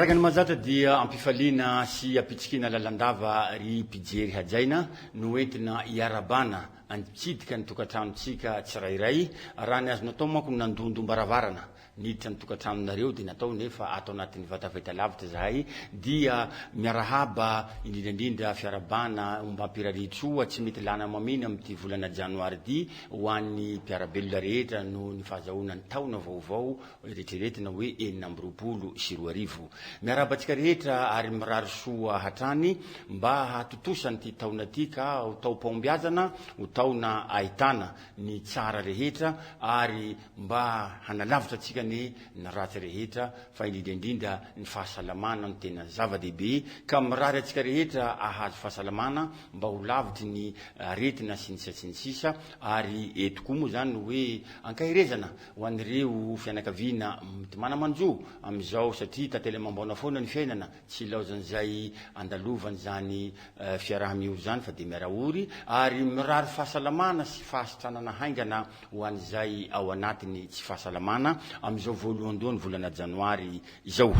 araka ny mazatra dia ampifaliana sy apitsikina lalandava ry mpijery hajaina no entina iarabana antsidika ny tokantranontsika tsirairay raha ny azo natao manko nandondom-baravarana niditra ny tokantranonareo dia natao nefa atao anatin'ny vataveta lavitra zahay dia miarahaba indrindrandrindra fiarabana mba ampiraritsoa tsy mety lana maminy amin'ity volana janoary ity ho an'ny mpiarabelona rehetra no ny fahazahoana ny taona vaovao retreretina hoe 2024 miarabantsika rehetra ary mirary soa hatrany mba hatotosany ty taona ty ka ho tao paombiazana ho taona ahitana ny tsara rehetra ary mba hanalavitra atsika ny ratsy rehetra fa indrindrandrindra ny fahasalamana no tena zava-dehibe ka mirary atsika rehetra ahazo fahasalamana mba ho lavitry ny aretina sinisisa ary eto koa moa zany hoe ankahirezana ho an'ireo fianakaviana manamanjo amin'izao satria tantely mambona foana ny fiainana tsy laozan'izay andalovany zany fiarahamio zany fa de miaraory ary mirary fahasalamana sy fahasitranana haingana ho an'izay ao anatiny tsy fahasalamana amin'izao voalohandoha ny volana janoary izao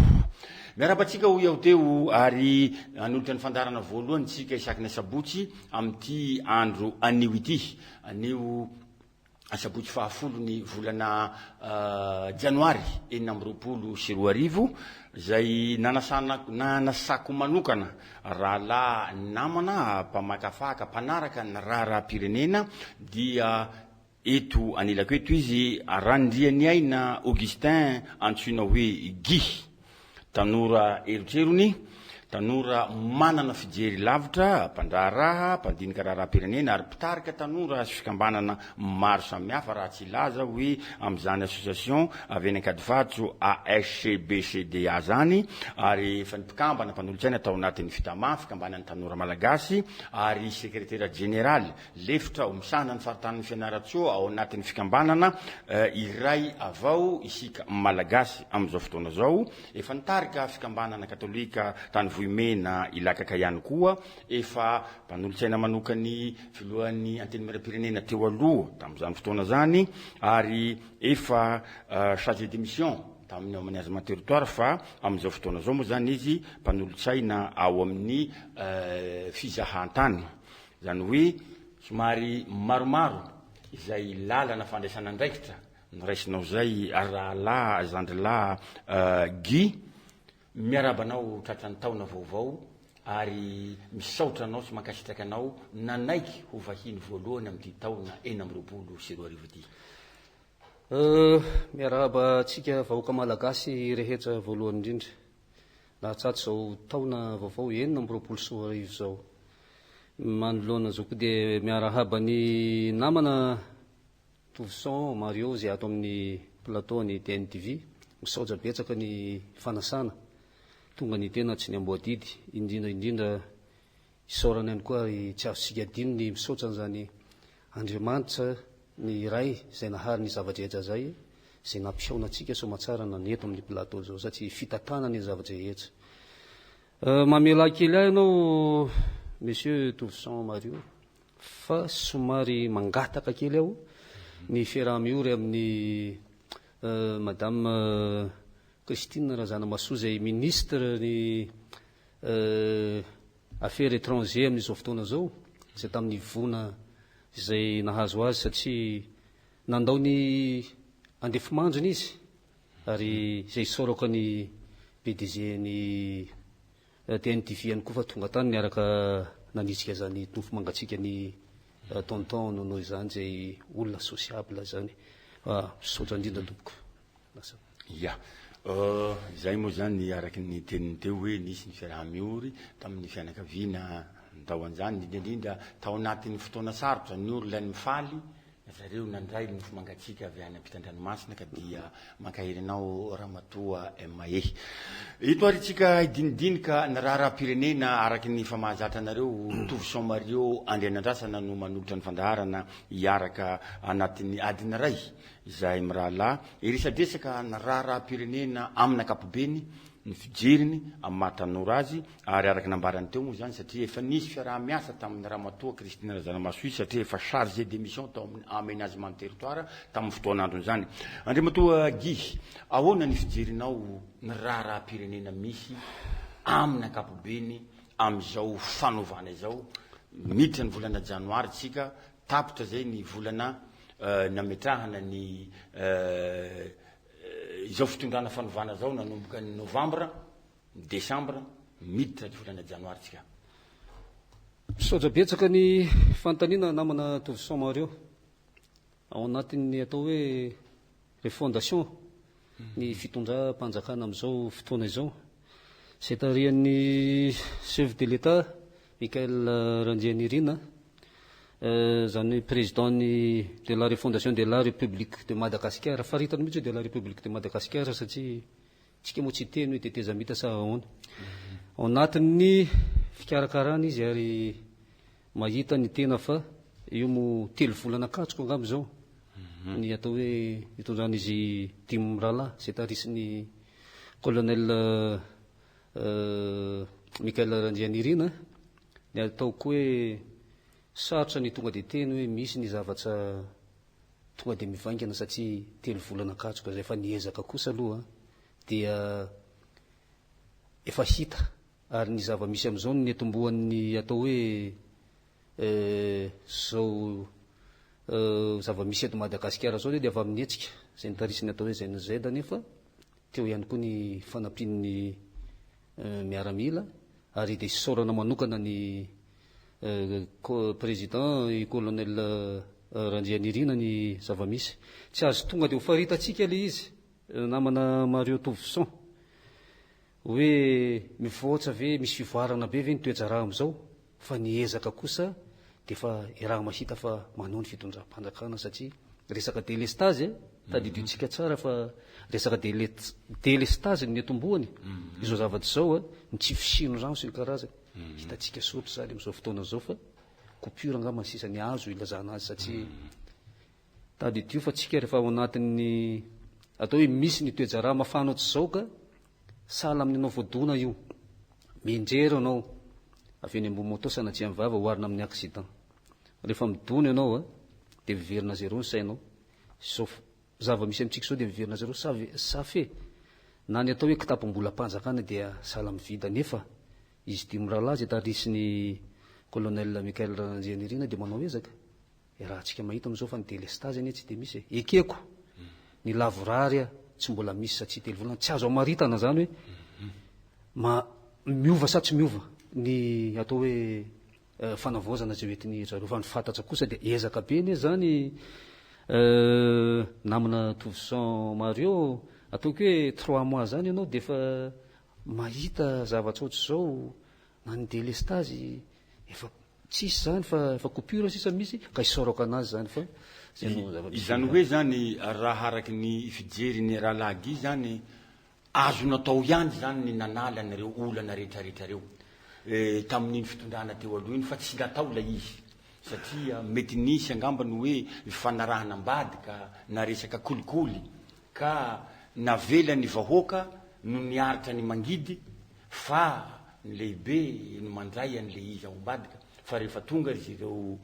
miarabantsika ho iaho teo ary anolotra ny fandarana voalohany tsika isaky ny sabotsy amin'ity andro anio ity anio sabotsy fahafolo ny volana janoary 2024 zay nanasako manokana rahala namana mpamakafaka mpanaraka ny raharam-pirenena dia eto anilako eto izy randriany aina Augustin antsoina hoe Guy tanora erotrerony tanora manana fijery lavitra mpandraharaha mpandinika raharam-pirenena ary mpitarika tanora sy fikambanana maro samihafa raha tsy laza hoe amin'izany association avy any Ankadifatso ASCBCDA zany ary efa ny mpikambana mpanolotsaina tao anatin'ny fitama fikambanany tanora malagasy ary sekretera général lefitra ho misahana ny faritan'ny fianaratsoa ao anatin'ny fikambanana iray avao isika malagasy amin'izao fotoana zao efa nitarika fikambanana katolika tany mena ilakaka ihany koa efa mpanolotsaina manokany filohan'ny anteny miram-pirenena teo aloha tamin'izany fotoana zany ary efa chargé de mission tamin'ny amanagement territoire fa amin'izao fotoana zao moa zany izy mpanolotsaina ao amin'ny fizahantany zany hoe somary maromaro izay lalana fandraisana andraikitra nyraisinao zay rahalahy zandrilahy Guy miarabanao tratrany taona vaovao ary misaotra anao sy mankasitraka anao nanaiky ho vahiny voalohany amin'ity taona 2024 ty miarahaba atsika vahoaka malagasy rehetra voalohany indrindra nahatsato zao taona vaovao 2024 zao manoloana zao koa dia miarahaba ny namana Touvson Mario zay ato amin'ny plateau ny TNTV misaotra betsaka ny fanasana tonga ny tena tsy ny amboadidy indrindra isaorany ihany koa tsy azosika adino ny misaotra n'izany Andriamanitra ny ray izay nahary ny zavadrehetra zay zay nampisaona antsika somatsara naneto amin'ny plateau zao satria fitatana ny zavatra rehetra mamela kely ahy ianao monsieur Touvson Mario fa somary mangataka kely aho ny fiaraha-miory amin'ny madame Christine Razanamasoa zay ministre ny affaires étrangères amin'izao fotoana zao zay tamin'ny vona zay nahazo azy satria nandao ny andefomandriny izy ary zay sorako ny PDG ny TNTV ihany koa fa tonga tany niaraka nanitsika zany tomfo mangatsika ny tonton nono izany zay olona sociable zany misaotra indrindra tompoko ya zay moa zany araky ny teniny teo hoe nisy ny fiaraha-miory tamin'ny fianakaviana tao an'izany indrindra tao anatin'ny fotoana sarotra ny oro lany mifaly zareo nandray ny nofo mangatsika avy any ampitan-dranomasina ka dia mankahirinao ramatoa MAE ito ary tsika idinidinika ny raharam-pirenena araky ny famahazatra anareo Touvson Mario Andrianandrasana no manolotra ny fandaharana iaraka anatin'ny adiny ray izay mirahalahy irisadresaka ny raharam-pirenena amin'ny ankapobeny ny fijeriny amin'ny mahatanora azy ary araky nambarany teo moa zany satria efa nisy fiaraha-miasa tamin'ny ramatoa Kristina Razanamasoa satria efa chargé d'émission tao amin'ny aménagement territoire tamin'ny fotoan'androny zany. Andriamatoa Guy, ahoana ny fijerinao ny raha-pirenena misy amin'ny ankapobeny amin'izao fanaovana izao miditra ny volana janoary tsika tapitra zay ny volana nametrahana ny izao fitondrana fanovana zao nanomboka ny novambra, desambra, miditra ny volana janoary tsika. Misaotra betsaka ny fanontaniana namana Tovisan Mario ao anatin'ny atao hoe refondation ny fitondram-panjakana amin'izao fotoana izao. Izay tarihan'ny chef de l'État Michael Randrianirina, zany président de la refondation de la République de Madagascar, faritany mihitsy de la République de Madagascar satria tsika moa tsy teny hoe teteza mita sa ahoana. Ao anatin'ny fikarakarana izy ary mahita ny tena fa io mo 3 volana katsoko angamba zao ny atao hoe hitondrana izy dimy mirahalahy izay tarisiny colonel Michael Randrianirina ny ataoko hoe sarotra ny tonga de teny hoe misy ny zavatra tonga de mivaingana satria 3 volana katsoko zay fa niezaka kosa aloha dia efa hita ary ny zava-misy amin'izao ny etombohan'ny atao hoe zao zava-misy eto Madagasikara zao dia avy amin'ny hetsika zay nitarisiny atao hoe zay nefa teo ihany koa ny fanampin'ny miaramila ary de sorana manokana ny président colonel Randrianirina ny zava-misy tsy azo tonga de ho faritatsika le izy namana Mario Tovisan hoe mivoatra ve misy fivoarana be ve ny toejaraha am'izao fa niezaka kosa de fa raha mahita fa manao ny fitondram-panjakana satria resaka délestage tadiditsika tsara fa resaka délestage ny etombohany izao zavatra zao ny tsy fisino rano sy ny karazany hitatsika sotro zany am'izao fotoana zao fa coupure angamba sisa ny azo ilazana azy satria tadidio fa tsika rehefa ao anatin'ny atao hoe misy ny toejaraha mafana ohatry zao ka sala amin'ny anao voadona io minjero anao avy eny ambony moto sanatria amin'ny vava hoarina amin'ny accident rehefa midona ianao de viverina zero ny sainao zao zava-misy amintsika zao de viverina zero safe na ny atao hoe kitapom-bolam-panjakana dia sala mivida nefa izy dimy rahalahy zay tarisiny colonel Michael Randrianirina de manao ezaka raha antsika mahita am'izao fa ny délestage anie tsy de misy ekeko ny lavorary tsy mbola misy satria 3 volana tsy azo amaritana zany hoe miova sa tsy miova ny atao hoe fanavoazana zay hoetiny zareo fa ny fantatra kosa de ezaka be ne zany namana Tovisan Mario ataoko hoe 3 mois zany ianao de fa mahita zavatra ohatry zao na ny délestage efa tsisy zany fa coupure sisa misy ka isorako anazy zany fa izany hoe zany raha araky ny fijeriny rahalahy zany azo natao ihany zany ny nanala nareo olana rehetrarehetra reo tamin'iny fitondrana teo aloha iny fa tsy natao la izy satria mety nisy angamba ny hoe fanarahana ambadika na resaka kolikoly ka navela ny vahoaka no niaritra ny mangidy fa ny lehibe ny mandray an'le izy ao ambadika fa rehefa tonga izy ireo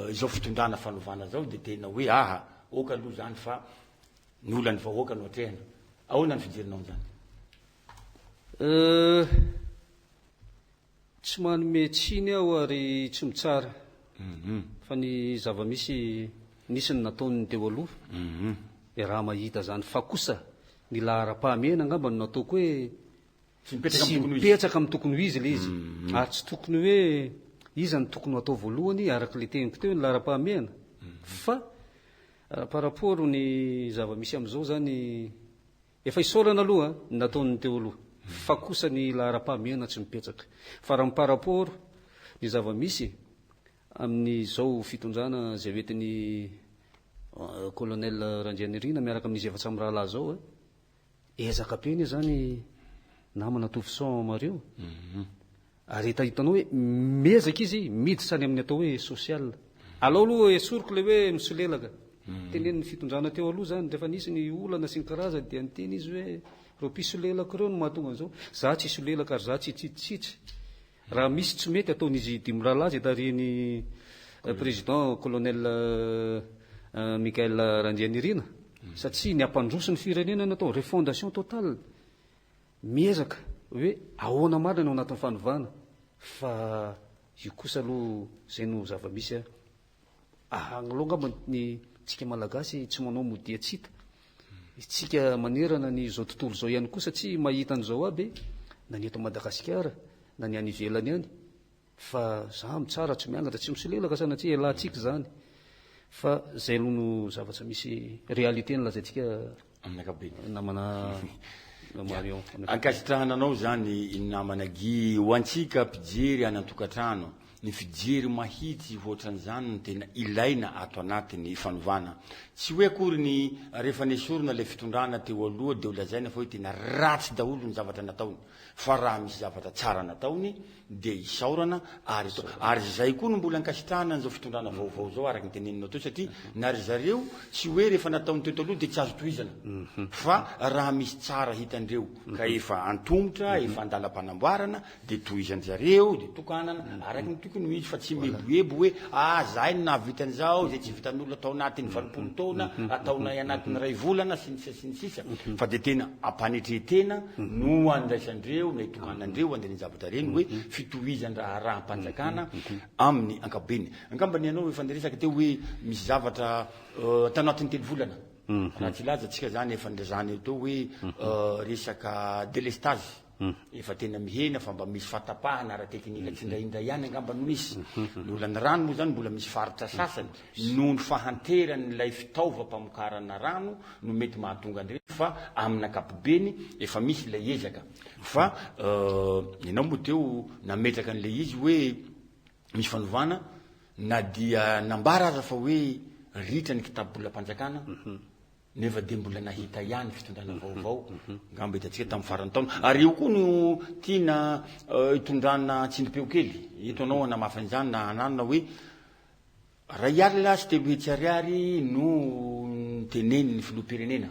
izao fitondrana fanovana zao de tena hoe oka aloha zany fa ny olany vahoaka no atrehana. Ahoana ny fijerinao zany? Tsy manome tsiny aho ary tsy mitsara fa ny zava-misy nisy ny nataony teo aloha raha mahita zany fa kosa ny lahara-pahamehana angamba no nataoko hoe tsy mipetraka amin'ny tokony ho izy le izy ary tsy tokony hoe iza ny tokony atao voalohany araka le teniko teo ny lahara-pahamehana fa par rapport ny zava-misy am'izao zany efa isorana aloha ny nataony teo aloha fa kosa ny lahara-pahamehana tsy mipetraka fa raha par rapport ny zava-misy amin'ny zao fitondrana zay hoetiny colonel Randrianirina miaraka amin'izy efa tsamy rahalahy zao ezaka be ne zany namana Tovisan Mario ary hitanao hoe mezaka izy miditra any amin'ny atao hoe social alao aloha esoriko le hoe misolelaka teneniny fitondrana teo aloha zany rehefa nisy ny olana sy ny karaza dia niteny izy hoe ro piso lelaka ireo no mahatonga an'izao za tsisy lelaka ary za tsitsitsitsy raha misy tsy mety ataon'izy dimy rahalazy tariny président colonel Michael Randrianirina satria ny ampandroso ny firenena natao refondation totale miezaka hoe ahoana marina no anatin'ny fanovana fa io kosa aloha zay no zava-misy aloha ngamba ny tsika malagasy tsy manao modia tsita tsika manerana ny zao tontolo zao ihany koa satria mahita an'izao aby na ny eto Madagasikara na ny any ivelany any fa za mitsara tsy miangatra tsy misolelaka sanatria elantsika zany fa zay aloha no zavatra misy réalité nolazaintsika amin'ny ankapobeny namana Marion ankasitrahananao zany namana Guy ho antsika mpijery anatokatrano ny fijery mahitsy ohatran'izany no tena ilaina ato anatin'ny fanovana tsy hoe akory ny rehefa nesorina le fitondrana teo aloha dia ho lazaina fa hoe tena ratsy daholo ny zavatra nataony fa raha misy zavatra tsara nataony dia isaorana ary zay koa no mbola ankasitrahana n'izao fitondrana vaovao zao araky ny teneninao teo satria nary zareo tsy hoe rehefa nataony teo taloha dia tsy azo tohizana fa raha misy tsara hitandreo ka efa antomotra efa andalam-panamboarana dia tohizany zareo dia tokanana araky ny tokony misy fa tsy meboebo hoe zahay no nahavitan'izao zay tsy vitan'olona atao anatin'ny 20 taona ataona anatin'ny ray volana sy ny sisa fa dia tena ampanetretena no andraisandreo na itokanandreo andeha ny zavatra reny hoe fitohizany raha ampanjakana amin'ny ankapobeny angambany ianao efa niresaka teo hoe misy zavatra tanatin'ny telo volana raha tsy laza tsika zany efa ndrazany teo hoe resaka délestage efa tena mihena fa mba misy fatapahana ara-teknika tsy indraindray ihany angamba no misy ny olany rano moa zany mbola misy faritra sasany noho ny fahanteran'ilay fitaovam-pamokarana rano no mety mahatonga andreny fa amin'ny ankapobeny efa misy ilay ezaka fa ianao moa teo nametraka an'ilay izy hoe misy fanovana na dia nambara aza fa hoe ritra ny kitabolam-panjakana nefa dia mbola nahita ihany fitondrana vaovao ngamba hitantsika tamin'ny farany taona ary io koa no tiana hitondrana tsindrim-peo kely eto anao namafan'izany na ananona hoe ray alina sy telo hetsy ariary no teneny ny filoham-pirenena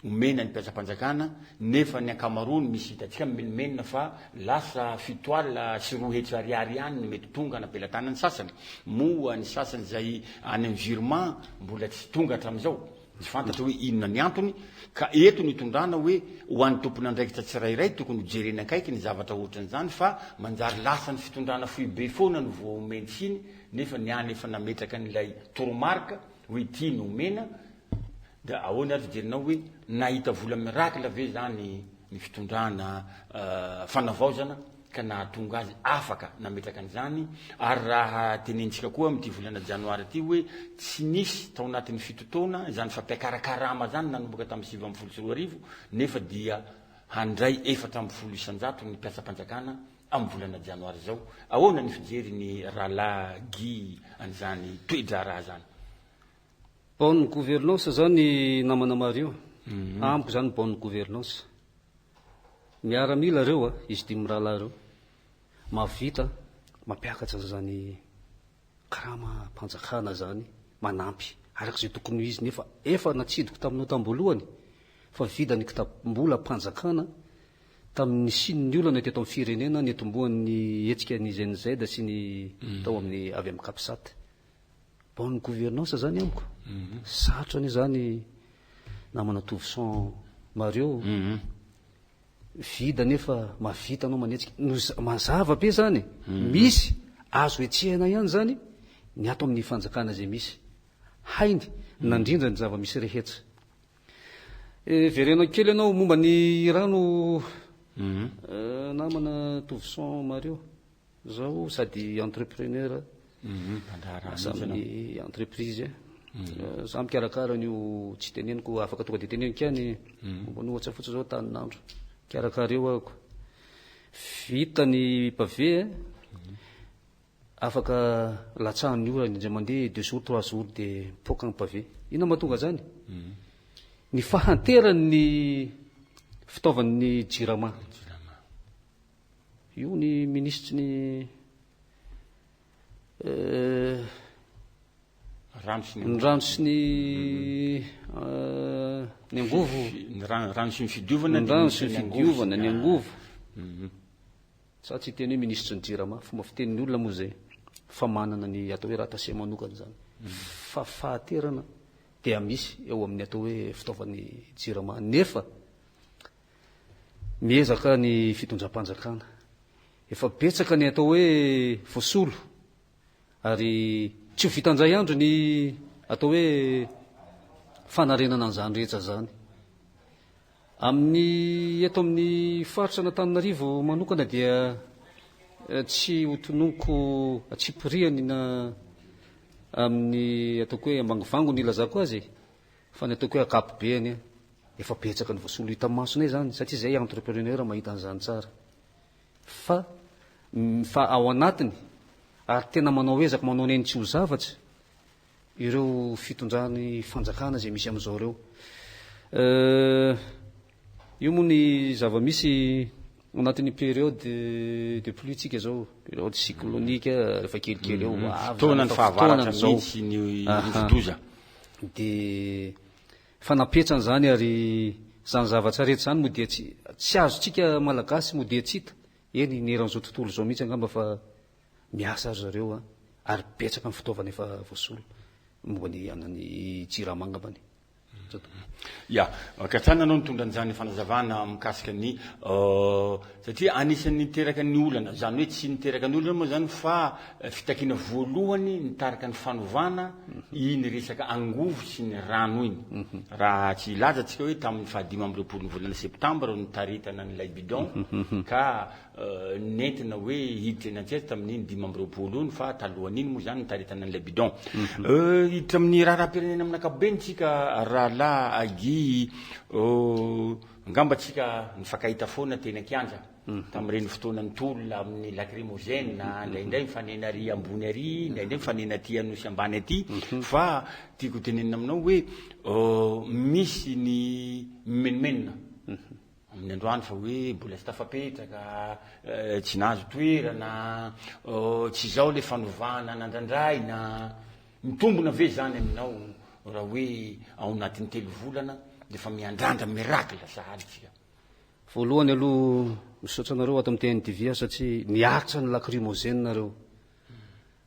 omena ny mpiasa-panjakana nefa ny ankamaroany misy hitantsika mimenomenona fa lasa fitoala sy roa hetsy ariary ihany no mety tonga nampelatana ny sasany moa ny sasany zay any amin'ny virement mbola tsy tonga hatramin'izao tsy fantatra hoe inona ny antony ka eto ny tondrana hoe ho an'ny tompony andraikitra tsirairay tokony hojerena akaiky ny zavatra ohatran'izany fa manjary lasa ny fitondrana foibe foana no voameny siny nefa ny any efa nametraka n'ilay toromarika hoe ity no omena da ahoana ary fijerinao hoe nahita vola miracle ve zany ny fitondrana fanavaozana ka nahatonga azy afaka nametraka an'izany ary raha tenentsika koa amin'ity volana janoary ty hoe tsy nisy tao anatin'ny fitotoana zany fampiakarakarama zany nanomboka tamin'ny 7 nefa dia handray 4 isanjato ny mpiasa-panjakana amin'ny volana janoary zao ahoana ny fijery ny rahalahy Guy an'izany toedra raha zany bonne gouvernance zany namana Mario amiko zany bonne gouvernance miaramila reo izy dimy rahalahy reo mavita mampiakatra zany karama mpanjakana zany manampy arak'izay tokony izy nefa efa natsidiko taminao tamboalohany fa vidany kitabom-bola mpanjakana tamin'ny sin'ny olana teto amin'ny firenena ny etombohan'ny hetsika ny ZNZ sy ny tao amin'ny avy amin'ny kapisate bonne gouvernance zany amiko sarotra anie zany namana Tovson Mario vida nefa mavita anao manetsika mazava be zany misy azo etsehana ihany zany ny ato amin'ny fanjakana zay misy hainy nandrindra ny zava-misy rehetra verenao kely ianao momba ny rano namana Tovson Mario zao sady entrepreneur asa amin'ny entreprise za mikarakara an'io tsy teneniko afaka tonga dia teneniko ihany momba nohatsa fotsy zao tanin'andro karakara eo ako vita ny pavé afaka latsahany orany izay mandeha 2 jours 3 jours dia mipoaka ny pavé ina mahatonga zany ny fahanteran'ny fitaovan'ny jirama io ny ministry ny rano sy ny rano sy ny angovo rano sy ny fidiovana ny rano sy ny fidiovana ny angovo sa tsy teny hoe ministre ny jirama fomba fitenin'ny olona moa zay fa manana ny atao hoe raha tasia manokana zany fa fahaterana dia misy eo amin'ny atao hoe fitaovan'ny jirama nefa miezaka ny fitondram-panjakana efa betsaka ny atao hoe voasolo ary tsy ho vitandray andro ny atao hoe fanarenana an'izany rehetra zany amin'ny eto amin'ny faritra n'Antananarivo manokana dia tsy hotononoko tsy piriany na amin'ny ataoko hoe ambangivango ny ilazako azy fa ny ataoko hoe akapobeany efa betsaka ny voasolo hita masonay zany satria zay entrepreneur mahita an'izany tsara fa ao anatiny ary tena manao ezaka manao neny tsy ho zavatra ireo fitondrany fanjakana zay misy amin'izao reo io moa ny zava-misy anatin'ny période de pluie tsika zao période cyclonique rehefa kelikely eo fotoana ny fahavaratra mihitsy ny fidoza de fa napetrany zany ary zany zavatra rehetra zany moa dia tsy azotsika malagasy moa dia tsy hita eny ny eran'izao tontolo zao mihitsy angamba fa miasa ary zareo ary betsaka ny fitaovana efa voasolo momba ny anany jirama angambany ya katsana anao nitondra an'izany fanazavana mikasika ny satria anisan'ny niteraka ny olana zany hoe tsy niteraka ny olana moa zany fa fitakiana voalohany nitaraka ny fanovana iny resaka angovo sy ny rano iny raha tsy ilazatsika hoe tamin'ny fahadimy amby roapolo ny volana septambra nitaritana n'ilay bidon ka nentina hoe hiditra eny an-tsety tamin'iny dimy amby roapolo iny fa talohan'iny moa zany nitaritana n'ilay bidon hiditra amin'ny raha-pirenena amin'ny ankapobeny tsika raha agy ngamba tsika nifankahita foana teny an-kianja tamin'ireny fotoana nitolona amin'ny lacrymogène indraindray mifanena ary ambony ary indraindray mifanena aty anosy ambany aty fa tiako tenenina aminao hoe misy ny menimenina amin'ny androany fa hoe mbola tsy tafapetraka tsy nahazo toerana tsy zao le fanovana nandrandraina mitombona ve zany aminao raha hoe ao anatin'ny telo volana defa miandrandra miracle sahalytsika voalohany aloha misaotra anareo ato amin'ny TNTV satria niaritra ny lacrymogène nareo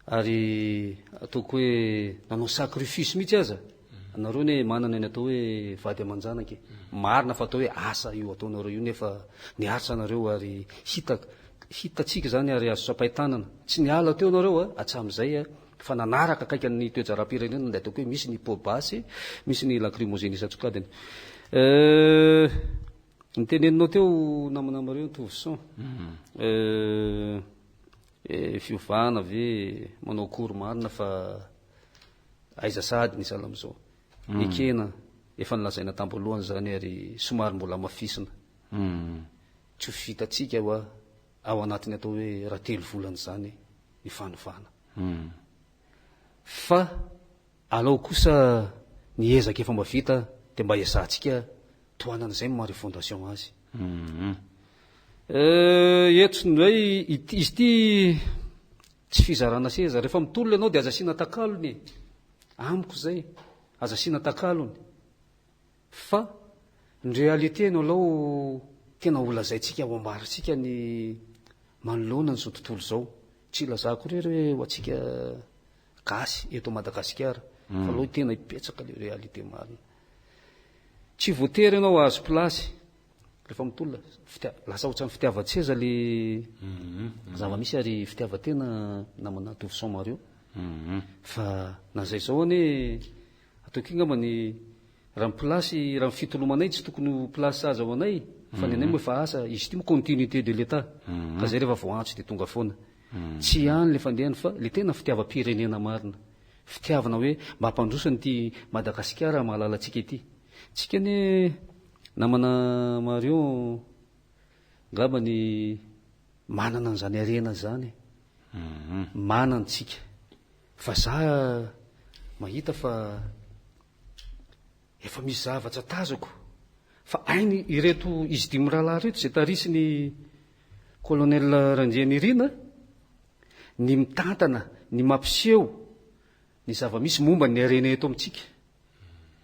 ary ataoko hoe nanao sacrifice mihitsy aza anareo ne manana ny atao hoe vady aman-janaka marina fa atao hoe asa io ataonareo io nefa niaritra nareo ary hitatsika zany ary azo sapaitanana tsy niala teo nareo atram'izay fa nanaraka akaiky ny toejaram-pirenena da ataoko hoe misy ny pobasy misy ny lacrymogène isatsokadiny niteneninao teo namanamareo tovisan fiovana ve manao kory marina fa aiza sady ny sahala am'izao ekena efa nilazaina tamboalohany zany ary somary mbola mafisina tsy ho vitatsika ao anatiny atao hoe raha telo volana zany ny fanovana fa alao kosa niezaka efa mba vita dia mba esantsika toanana zay mary fondation azy eto ndray izy ty tsy fizarana seza rehefa mitolona ianao dia aza siana takalony amiko zay aza siana takalony fa ny réalité no alao tena olazaitsika ho ambaritsika ny manoloana ny zao tontolo zao tsy ilazako rery hoe ho atsika gasy eto Madagasikara fa aloha tena ipetsaka le réalité marina tsy voatery ianao azo plasy rehefa mitolona lasa ohatrany fitiavan-tseza le zava-misy ary fitiavan-tena namana Tovisan Mario fa na zay zao ane ataoko ingambany raha plasy raha fitolomanay tsy tokony ho plasy aza ho anay fa ny anay moa efa asa izy ty mo continuité de l'état ka zay rehefa voantso dia tonga foana tsy hany le fandehany fa le tena fitiavam-pirenena marina fitiavana hoe mba hampandrosany ty Madagasikara mahalala atsika ity tsika ne namana Marion ngamba ny manana an'izany arena zany manana tsika fa za mahita fa efa misy zavatra tazako fa ainy ireto izy dimy rahalahy reto zay tarisy ny colonel Randrianirina ny mitantana ny mampiseho ny zava-misy momba ny arena eto amitsika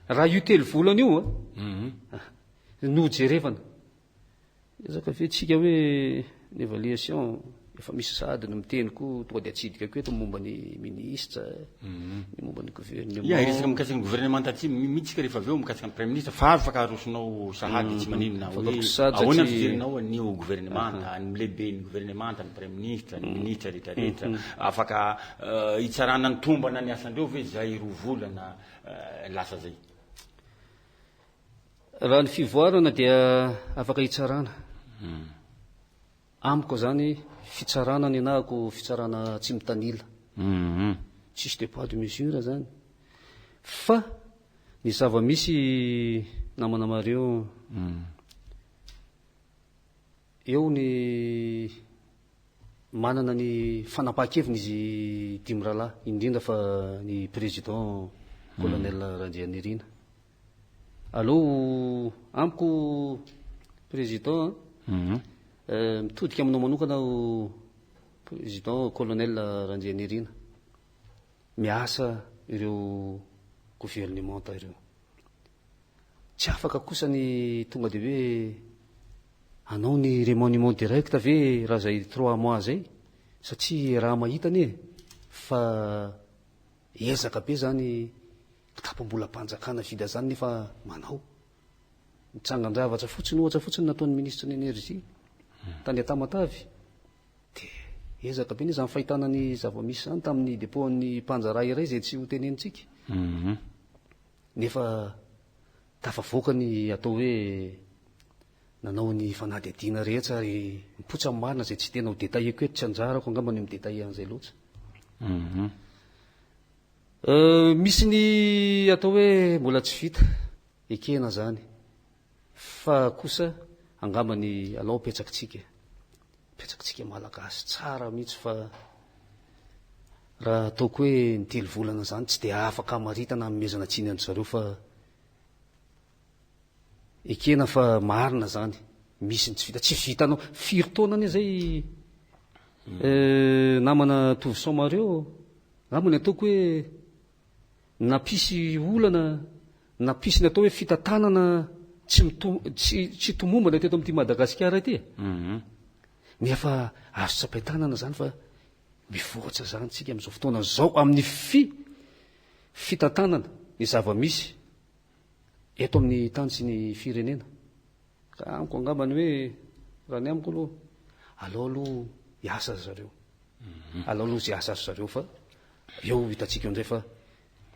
raha io telo volana io no jerevana ezaka ve tsika hoe ny évaluation efa misy sadiny miteny koa tonga de atsidika ko eto momba ny ministre ny momba ny gouvernement resaka mikasika ny gouvernement taty mitsika rehefa aveo mikasika ny premier ministre fa afaka arosonao sahady tsy maninona hoe ahoana ny fijerinao an'io gouvernement ny lehibe ny gouvernement ny premier ministre ny ministre rehetrarehetra afaka hitsarana ny tombana ny asandreo ve zay roa volana lasa zay raha ny fivoarana dia afaka hitsarana amiko zany fitsarana ny anahako fitsarana tsy mitanila tsisy de pas de mesure zany fa ny zava-misy namana mareo eo ny manana ny fanapaha-keviny izy dimy rahalahy indrindra fa ny président colonel Randrianirina allo amiko président mitodika aminao manokana ao président colonel Randrianirina miasa ireo gouvernement ireo tsy afaka kosa ny tonga de hoe anao ny remaniement direct ve raha zay 3 mois zay satria raha mahitany fa ezaka be zany tapam-bola mpanjakana vida zany nefa manao mitsangan-javatra fotsiny ohatra fotsiny nataon'ny ministre ny énergie tany Tamatavy de ezaka be izy amin'ny fahitana ny zava-misy zany tamin'ny dépôt-ny mpanjara iray zay tsy ho tenenitsika nefa tafavoaka ny atao hoe nanao ny fanadihadiana rehetra ary mipotsy amin'ny marina zay tsy tena ho détaillé-ko eto tsy anjarako angamba ny midétaillé an'izay loatra misy ny atao hoe mbola tsy vita ekena zany fa kosa angamba ny alao petsaksika malagasy tsara mihitsy fa raha ataoko hoe ny telo volana zany tsy de afaka maritana amezana tsiny an zareo fa ekena fa marina zany misy ny tsy vita tsy vitanao firy taona anie zay namana tovisan mareo ngamba ny ataoko hoe napisy olana napisy ny atao hoe fitatanana tsy tomombana teto amin'ity Madagasikara ity nefa azo tsapaitanana zany fa mivoatra zany tsika amin'izao fotoana zao amin'ny fitatanana ny zava-misy eto amin'ny tany sy ny firenena ka amiko angambany hoe raha ny amiko aloha alao aloha hiasa zareo alao aloha zay asa zareo fa eo hitatsika eo amizay fa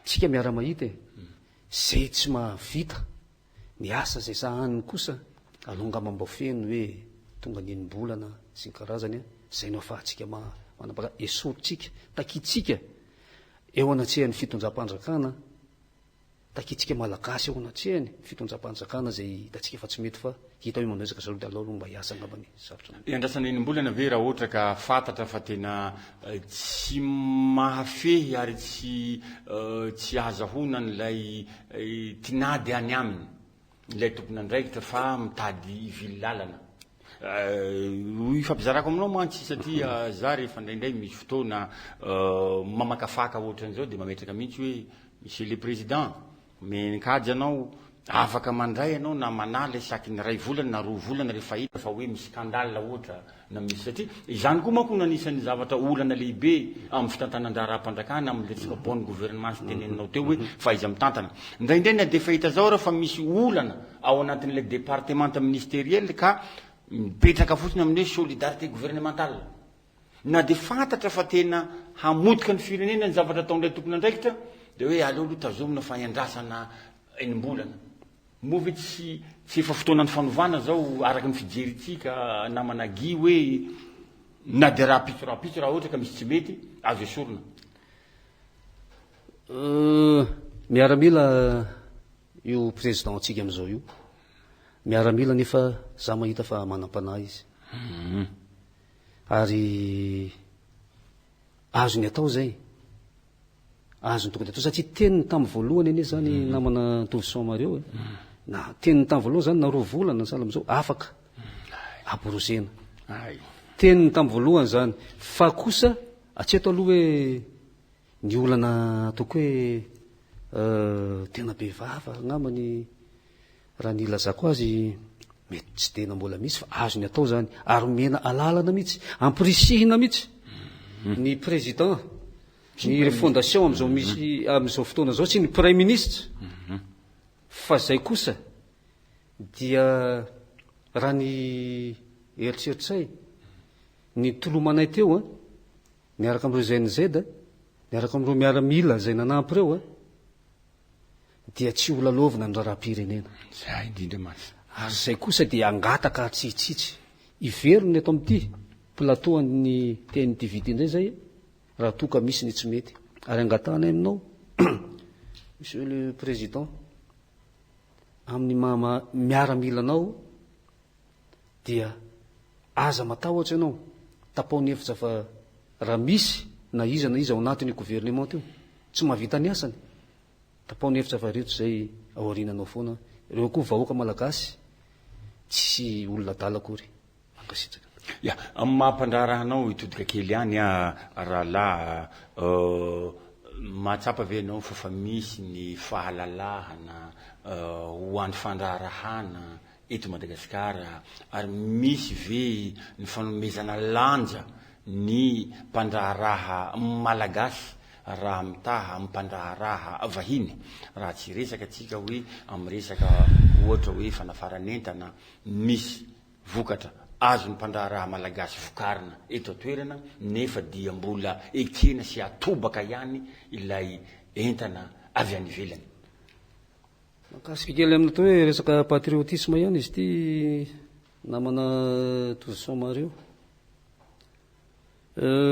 tsika miara mahita zay tsy mahavita ny asa zay sahaniny kosa alongamba mba feno hoe tonga nienimbolana sy ny karazany zay no afahantsika manapaka esoritsika takitsika eo anatsehany fitondram-panjakana takitsika malagasy eo anatsehany fitondram-panjakana zay hitatsika efa tsy mety fa hita hoe manezaka zareo de alao aloha mba hiasa angambany sarotra iandrasana enimbolana ve raha ohatra ka fantatra fa tena tsy mahafehy ary tsy ahazahona n'lay tinady any aminy ilay tompony andraikitra fa mitady ivily lalana ifampizarako aminao mantsy satria za rehefa indraindray misy fotoana mamakafaka ohatran'izao de mametraka mihitsy hoe monsieur le président menikajy anao afaka mandray anao na manala isaky ny ray volana na roa volana rehefa hita fa hoe misy skandale ohatra na misy satria izany koa manko nanisany zavatra olana lehibe amin'ny fitantanan-draha-mpanjakana amin'ny resaka bonne gouvernement sy teneninao teo hoe fa izy mitantana indraindray na de fahita zao raha fa misy olana ao anatin'ilay département ministériel ka mipetraka fotsiny amin'ny hoe solidarité gouvernementale na de fantatra fa tena hamotika ny firenena ny zavatra ataon'ilay tompony andraikitra de hoe aleo aloha tazomina fa iandrasana enimbolana movy tsy efa fotoanany fanovana zao araky ny fijeritsika namanagy hoe na de rapitso raha ohatra ka misy tsy mety azo esorina miaramila io président antsika am'izao io miaramila nefa za mahita fa manam-panahy izy ary azo ny atao zay azo ny tonga de atao satria teniny tamin'ny voalohany anie zany namana tovisan mareo na teniny tamin'ny voalohany zany na roa volana ny sala am'izao afaka aborosena teniny tamin'ny voalohany zany fa kosa atsy eto aloha hoe ny olana ataoko hoe tena be vava ngamany raha ny lazako azy mety tsy tena mbola misy fa azo ny atao zany ary mena alalana mihitsy ampirisihina mihitsy ny président ny fondation am'izao misy am'izao fotoana zao tsy ny premier ministre fa zay kosa dia raha ny eritreritray ny tolomanay teo miaraka am'ireo ZNZ miaraka am'ireo miaramila zay nanampy reo dia tsy ho lalovina ny raharam-pirenena zay indrindra masy ary zay kosa dia angataka tsitsitsy iverony eto amin'ity plateau ny TNTVT indray zay raha toka misy ny tsy mety ary angatana aminao monsieur le président amin'ny miaramilanao dia aza matahotra ianao tapao ny efitra fa raha misy na iza ao anatin'ny gouvernement teo tsy mahavita ny asany tapao ny efitra fa reto zay aorinanao foana ireo koa vahoaka malagasy tsy olona dalakory mankasitraka ya amin'ny mahampandrarahanao hitodika kely ihany rahalahy mahatsapa ve anao fa misy ny fahalalahana ho an'ny fandrarahana eto Madagasikara ary misy ve ny fanomezana lanja ny mpandraharaha malagasy raha mitaha mpandraharaha vahiny raha tsy resaka atsika hoe amin'ny resaka ohatra hoe fanafaran'entana misy vokatra azo ny mpandraharaha malagasy vokarina eto atoerana nefa dia mbola ekena sy atobaka ihany ilay entana avy any ivelany makasika kely amin'ny atao hoe resaka patriotisme ihany izy ity namana tozo mareo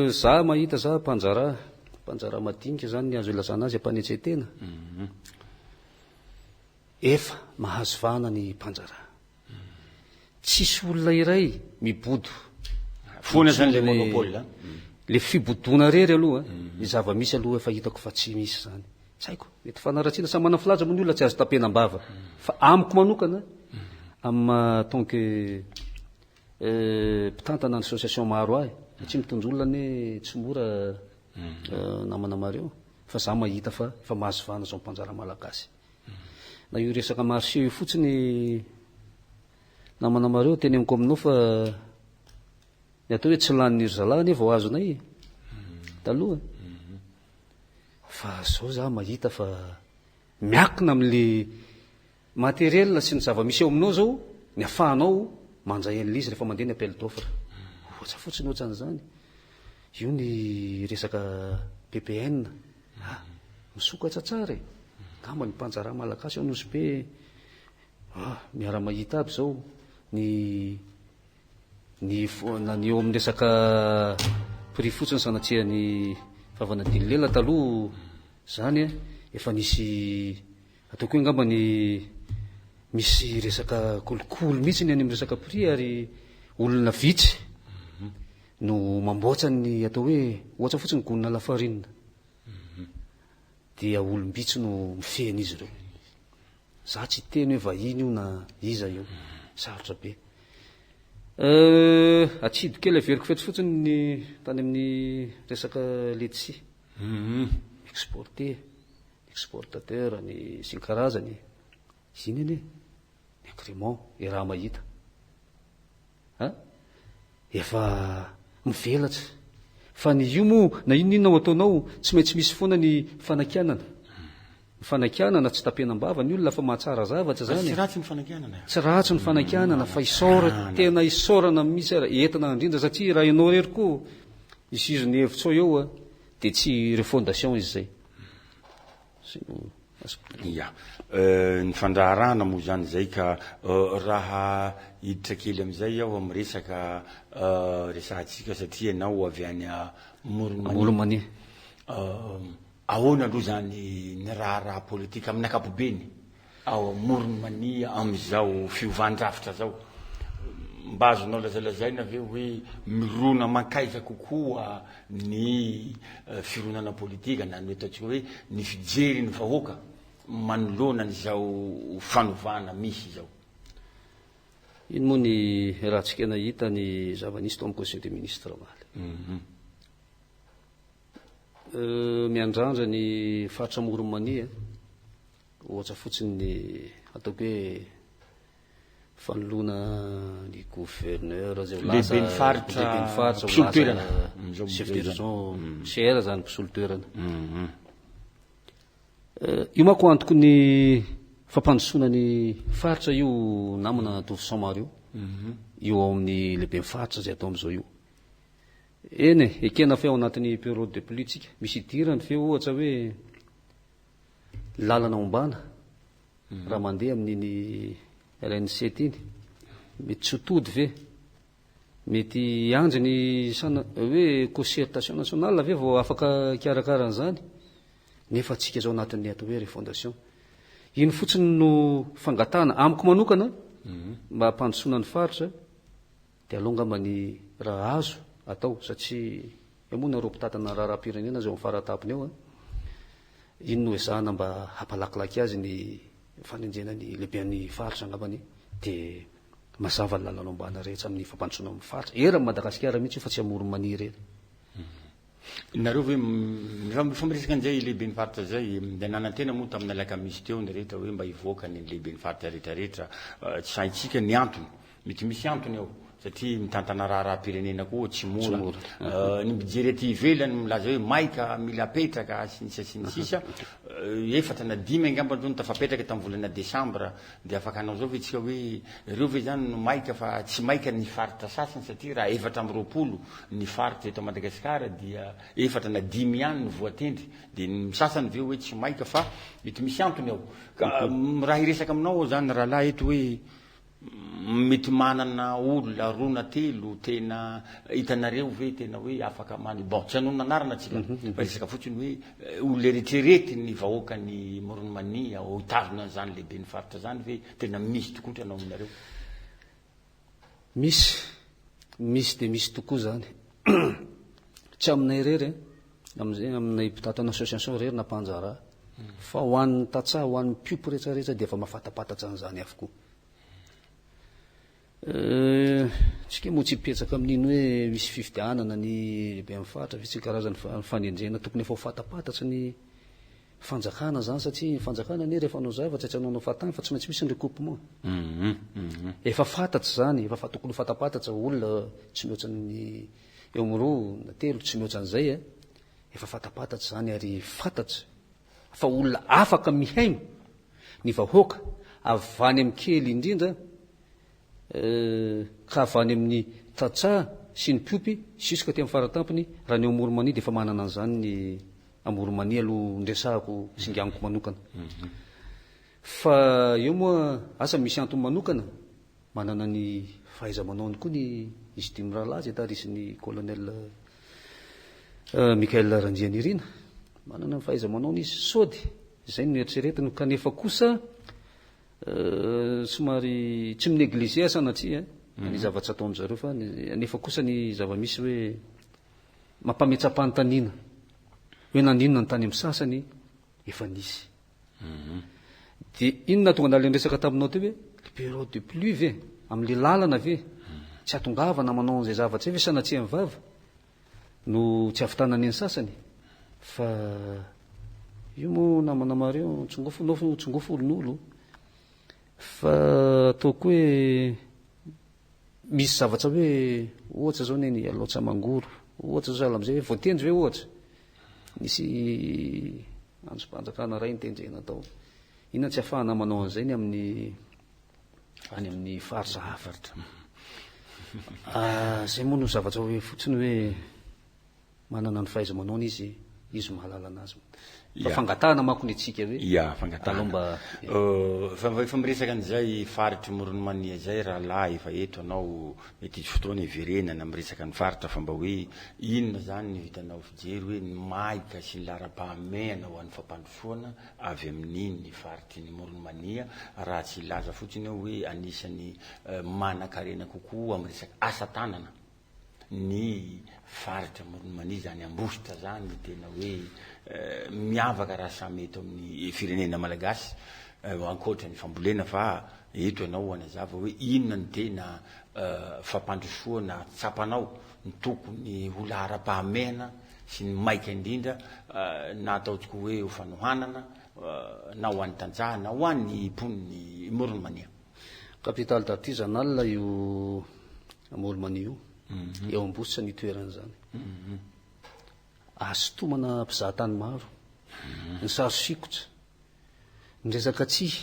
za mahita za mpanjara madinika zany ny azo ilazana azy ampanetsetena efa mahazo vahana ny mpanjara tsisy olona iray mibodo foana zany le monopole le fibodona rery aloha ny zava-misy aloha efa hitako fa tsy misy zany tsy haiko mety fanaratsiana sa mana filaza moa ny olona tsy azo tapena-bava fa amiko manokana amin'ny tant que mpitantana ny association maro ahy tsy mitondra olona ny tsy mora namana mareo fa za mahita fa efa mahazo vahana zao mpanjara malagasy na io resaka marché io fotsiny namana mareo teny amiko aminao fa ny atao hoe tsy lany zalany vao azonay taloha fa zao za mahita fa miakina amin'le materiel sy ny zava-misy eo aminao zao ny afahanao manjay an'le izy rehefa mandeha ny appel d'offre ohatsa fotsiny ohatran'izany io ny resaka PPN misokatra tsara ngamba ny mpanjara malagasy ao nosy be miara-mahita aby zao ny eo amin'ny resaka prix fotsiny sanatsihan'ny fahavanadiny lela taloha zany efa nisy ataoko hoe ngamba ny misy resaka kolokolo mihitsy ny any amin'ny resaka prix ary olona vitsy no mamboatra ny atao hoe ohatra fotsiny gonina lafarinina dia olombitsy no mifehana izy ireo za tsy teny hoe vahiny io na iza io sarotra be atsido kely averiko fetsy fotsiny ny tany amin'ny resaka letsi exportateur ny sy ny karazany ziny eny ny incrément raha mahita efa mivelatra fa ny io moa na inonao ataonao tsy maintsy misy foana ny fanakianana tsy tapena-bava ny olona fa mahatsara zavatra zany tsy ratsy ny fanakianana tsy ratsy ny fanakianana fa tena isaorana misy entina indrindra satria raha ianao rery koa isizony hevitsao eo dia tsy re fondation izy zay ya ny fandraharana moa zany zay ka raha hiditra kely am'izay aho amin'ny resaka resahantsika satria ianao avy any Moromania ahoana aloha zany ny raha politika amin'ny ankapobeny ao Moromania am'izao fiovandrafitra zao mba azonao lazalazaina ve hoe mirona mankaika kokoa ny fironana politika na ny ataontsika hoe ny fijery ny vahoaka manoloana n'izao fanovana misy zao ino moa ny rahantsika nahita ny zava-nisy tao amin'ny conseil des ministres maly miandrandra ny faritra Moromania ohatra fotsiny ny ataoko hoe fanoloana ny gouverneur zay lehiben'ny faritra mpisolo-toerana chef d'urgent CR zany mpisolo-toerana io manko antoko ny fampandrosoana ny faritra io namana tovy Saint-Mario io ao amin'ny lehiben'ny faritra zay atao am'izao io eny ekena fe ao anatin'ny période de pluie tsika misy idirany fe ohatra hoe lalana ombana raha mandeha amin'iny RN7 iny mety tsy hotody ve mety anjy ny hoe concertation nationale ve vao afaka kiarakaran'izany nefa tsika zao anatin'ny atao hoe refondation iny fotsiny no fangatana amiko manokana mba hampandrosoana ny faritra dia alongambany raha azo atao satria emona ro mpitatana raharam-pirenena zay mifaratapony eo iny no ezahana mba hampalakilaky azy ny fanenjenany lehibean'ny faritra angambany dia mazava ny lalana ombana rehetra amin'ny fampandrosoana amin'ny faritra era ny Madagasikara mihitsy io fa tsy amoromania ireny nareo ve fa miresaka an'izay lehiben'ny faritra zay de nanantena moa tamin'ny alakamisy teo ny rehetra hoe mba hivoaka ny lehiben'ny faritra rehetrarehetra tsy saintsika ny antony mety misy antony ao satria mitantana raharam-pirenena koa tsy mora ny mijery aty ivelany milaza hoe maika mila apetraka sinisisa efatra na 10 angamba zao tafapetraka tamin'ny volana desambra dia afaka anao zao ve tsika hoe ireo ve zany no maika fa tsy maika ny faritra sasany satria raha 420 ny faritra eto Madagasikara dia efatra na 10 ihany no voatendry dia ny sasany ve hoe tsy maika fa mety misy antony ao ka raha hiresaka aminao zany raha lahy eto hoe mety manana olona rona telo tena hitanareo ve tena hoe afaka many bon tsy hanao nanarana tsika fa resaka fotsiny hoe olona eretrerety ny vahoaka ny Moromania ho hitazona zany lehibe ny faritra zany ve tena misy tokoa tranao aminareo misy de misy tokoa zany tsy aminay rery am'izay aminay mpitatana association rery na mpanjara fa ho an'ny tatsaha ho an'ny piopo rehetrarehetra dia efa mafatapatatra an'izany avokoa tsika moa tsy petsaka amin'iny hoe misy fifidianana ny lehibe amin'ny faritra fa tsy karazany fanendrena tokony efa ho fatapatatra ny fanjakana zany satria ny fanjakana ny rehefa anao zavatra tsy anao fatany fa tsy maintsy misy ny recoupement efa fantatry zany efa tokony fatapatatra olona tsy mihoatra ny eo am'roa na telo tsy mihoatra an'izay efa fatapatatra zany ary fantatry fa olona afaka mihaino ny vahoaka avany amin'ny kely indrindra ka avany amin'ny tatsaha sy ny piopy jusque ty amin'ny faratampony raha ny Moromania dia efa manana an'izany ny Moromania aloha ndresahako singaniko manokana fa eo moa asa misy antony manokana manana ny fahaiza-manaony koa ny izy dimy rahalahy zay tarisy ny colonel Michael Randrianirina manana ny fahaiza-manaony izy sody zay no eritreretiny kanefa kosa somary tsy mineglige sanatria ny zavatra ataony zareo fa nefa kosa ny zava-misy hoe mampametsa-panontaniana hoe naninona ny tany amin'ny sasany efa nisy dia inona tonga nale nresaka taminao teo hoe le période de pluie ve amin'le lalana ve tsy atongavana manao an'izay zavatra ve sanatria ny vava no tsy avitanany ny sasany fa io moa namanamareo tsongofo olon'olo fa ataoko hoe misy zavatra hoe ohatra zao neny aloatsa mangoro ohatra zao zala am'izay hoe voatendry ve ohatra nisy androm-panjakana ray nitendrena atao inona tsy ahafahana manao an'izay ny amin'ny any amin'ny faritra hafaritra zay moa no zavatra hoe fotsiny hoe manana ny fahaiza manaony izy mahalala anazy fa fangatahana manko ny atsika hoe fangatahana fa miresaka an'izay faritra Moromania zay raha lahy efa eto anao mety izy fotoana iverenana miresaka ny faritra fa mba hoe inona zany ny vitanao fijery hoe ny maika sy ny laram-pahamehana ho an'ny fampandrosoana avy amin'iny ny faritry ny Moromania raha tsy ilaza fotsiny eo hoe anisany manan-karena kokoa amin'ny resaka asa tanana ny faritra Moromania zany Ambositra zany tena hoe miavaka raha samy eto amin'ny firenena malagasy ankoatra ny fambolena fa eto ianao anazava hoe inona ny tena fampandrosoana tsapanao ny tokony ho lahara-pahamehana sy ny maika indrindra na ataotsika hoe ho fanohanana na ho an'ny tanjaha na ho an'ny poniny Moronmania. Capitale d'artisanal io Moronmania io eo ambositra ny toerana zany. Asotomana mpizahatany maro, ny sary sikotra, ny resaka tsihy.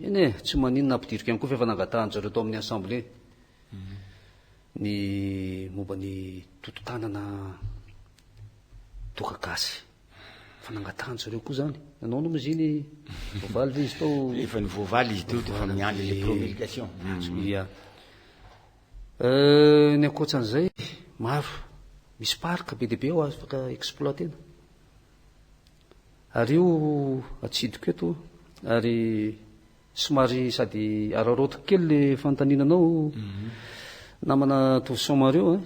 Eny tsy maninona ampidirika ihany koa fa efa nangatahany zareo tao amin'ny assemblée. Ny momba ny tototanana tokagasy. Fa nangatahany zareo koa zany. Nanao no moziny voavaly izy tao. Efa ny voavaly izy teo fa miandry les promulgations. Ia. Ny ankoatran'izay maro. Misy parka be dia be ao afaka exploitena. Ary io atsidiko eto ary somary sady araroto kely le fantaninanao namana toson mareo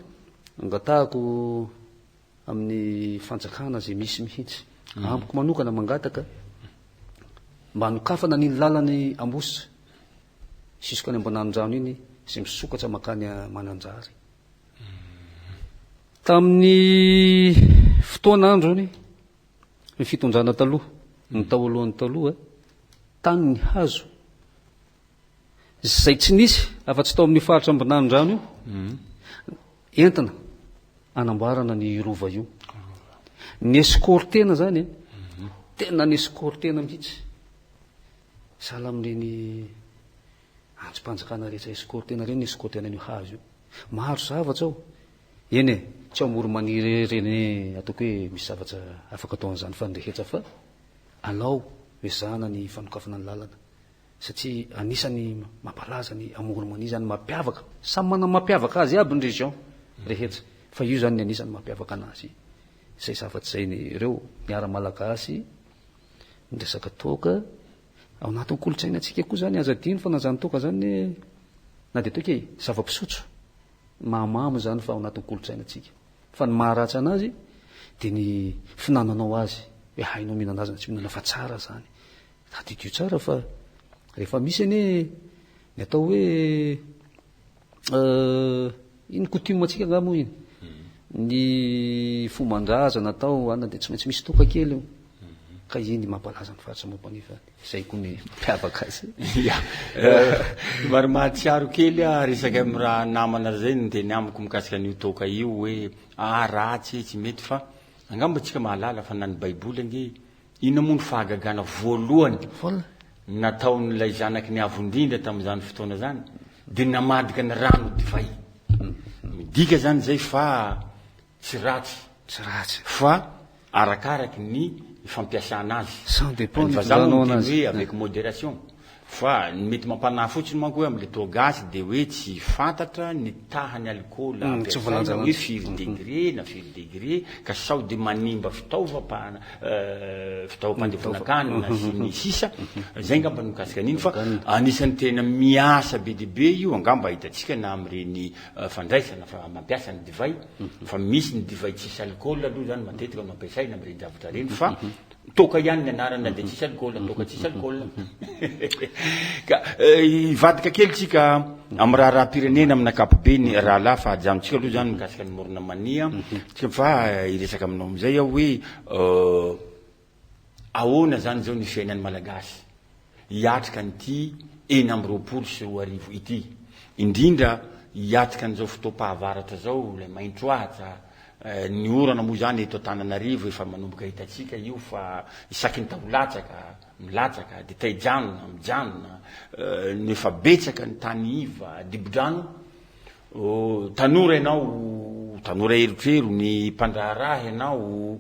angatahako amin'ny fanjakana zay misy mihitsy. Amiko manokana mangataka mba hanokafana ny lalany ambositra siska ny ambanandrano iny sy misokatra makany mananjary. Tamin'ny fotoan'andro ny fitondrana taloha, ny taoalohan'ny taloha, tany ny hazo izay tsy nisy afa-tsy tao amin'ny faritra ambanandrano io entina anamboarana ny rova io. Ny escortena zany tena ny escortena mihitsy. Sahala amin'ireny antsom-panjakana rehetra escortena ireny, escortena io hazo io. Maro zavatra ao. Eny tsy ao Moronmania reny ataoko hoe misy zavatra afaka atao an'izany fanrehetra fa alao ezahana ny fanokafana ny lalana. Satria anisany mampalaza ny Moronmania zany mampiavaka. Samy manana mampiavaka azy aby ny région rehetra. Fa io zany ny anisany mampiavaka anazy. Izay zavatra izay ny ireo miara malagasy ny resaka toaka ao anatin'ny kolotsainantsika koa zany aza dino fa na zany toaka zany na dia toaka zava-pisotro mahamamo zany fa ao anatin'ny kolotsainantsika. Fa ny maharatsy anazy dia ny finananao azy hoe hainao mihinana azy na tsy mihinana fa tsara zany. Tadidio tsara fa rehefa misy anie ny atao hoe iny coutume antsika nga moa iny ny fomban-draza natao ana dia tsy maintsy misy toka kely io ka iny mampalaza ny faritra Moronmania fa izay koa ny mampiavaka azy. Maro mahatsiaro kely resaka amin'ny raha namana zay ny teny amiko mikasika an'io toka io hoe ratsy tsy mety fa angamba tsika mahalala fa na ny baiboly ange ina moa ny fahagagana voalohany nataon'ilay zanaky ny avondrindra tamin'izany fotoana zany dia namadika ny rano divay. Midika zany zay fa tsy ratsy fa arakaraky ny fampiasana azy. Sans dépend ny vazaha moa teny hoe avec modération. Fa ny mety mampanahy fotsiny manko hoe amin'le toagasy dia hoe tsy fantatra ny tahany alcool ampiasaina hoe firy degré na firy degré ka sao dia manimba fitaovam-pandevonan-kanina sy ny sisa. Zay angamba no mikasika an'iny fa anisan'ny tena miasa be dia be io angamba hitantsika na amin'ireny fandraisana fa mampiasa ny divay fa misy ny divay tsisy alcool aloha zany matetika no ampiasaina amin'ireny zavatra reny fa toka ihany ny anarana dia tsisy alcool, toka tsisy alcool. Ka ivadika kely tsika amin'ny raharam-pirenena amin'ny ankapobeny raha laha fa hajanontsika aloha zany mikasika ny Moronmania fa iresaka aminao amin'izay aho hoe ahoana zany zao ny fiainan'ny malagasy hiatrika nyity 2024 ity, indrindra hiatrika an'izao fotoam-pahavaratra zao ilay maintro ahitra ny orana moa zany eto Antananarivo efa manomboka hitantsika io fa isaky ny taolatsaka milatsaka dia taijanona mijanona ny efa betsaka ny tany iva dibodrano tanora ianao tanora erotrero ny mpandraharaha ianao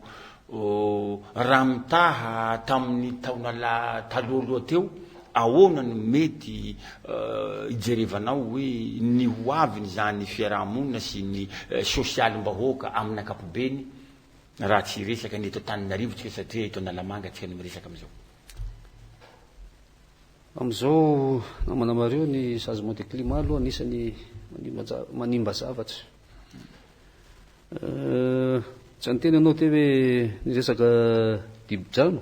raha mitaha tamin'ny taona talohaloha teo ahoana no mety ijerevanao hoe ny hoaviny zany fiarahamonina sy ny sosialim-bahoaka amin'ny ankapobeny raha tsy resaka ny eto Antananarivo tsika satria eto Analamanga tsika no miresaka amin'izao. Amin'izao namana mareo ny changement de climat aloha anisany manimba zavatra. Tsy anteny anao te hoe ny resaka dibo-drano.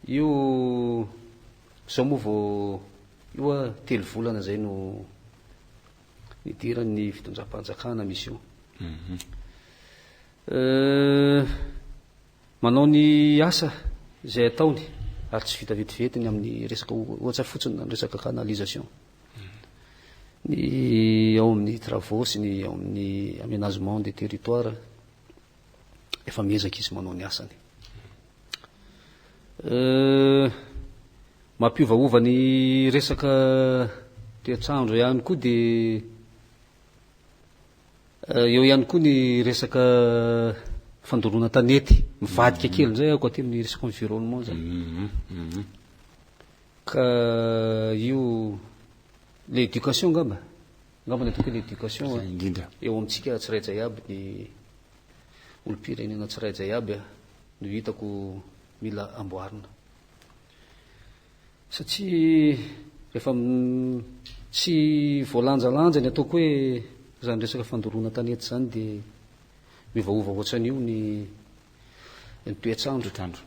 Io zao moa vao io 3 volana zay no nidirany fitondram-panjakana misy io manao ny asa zay ataony ary tsy vita vetivetiny amin'ny resaka ohatra fotsiny ny resaka canalisation ny ao amin'ny travaux sy ny ao amin'ny aménagement des territoires efa miezaka izy manao ny asany mampiovaova ny resaka toetrandro ihany koa dia eo ihany koa ny resaka fandorona tanety mivadika kely nizay ako aty amin'ny resaka environnement zany ka io l'éducation ngamba ny ataoko l'éducation eo amitsika tsirairay aby ny olo-pirenena tsirairay aby no hitako mila amboarina satria rehefa tsy voalanjalanja ny ataoko hoe zany resaka fandorona tanety zany dia mivaova ohatran'io ny toetrandro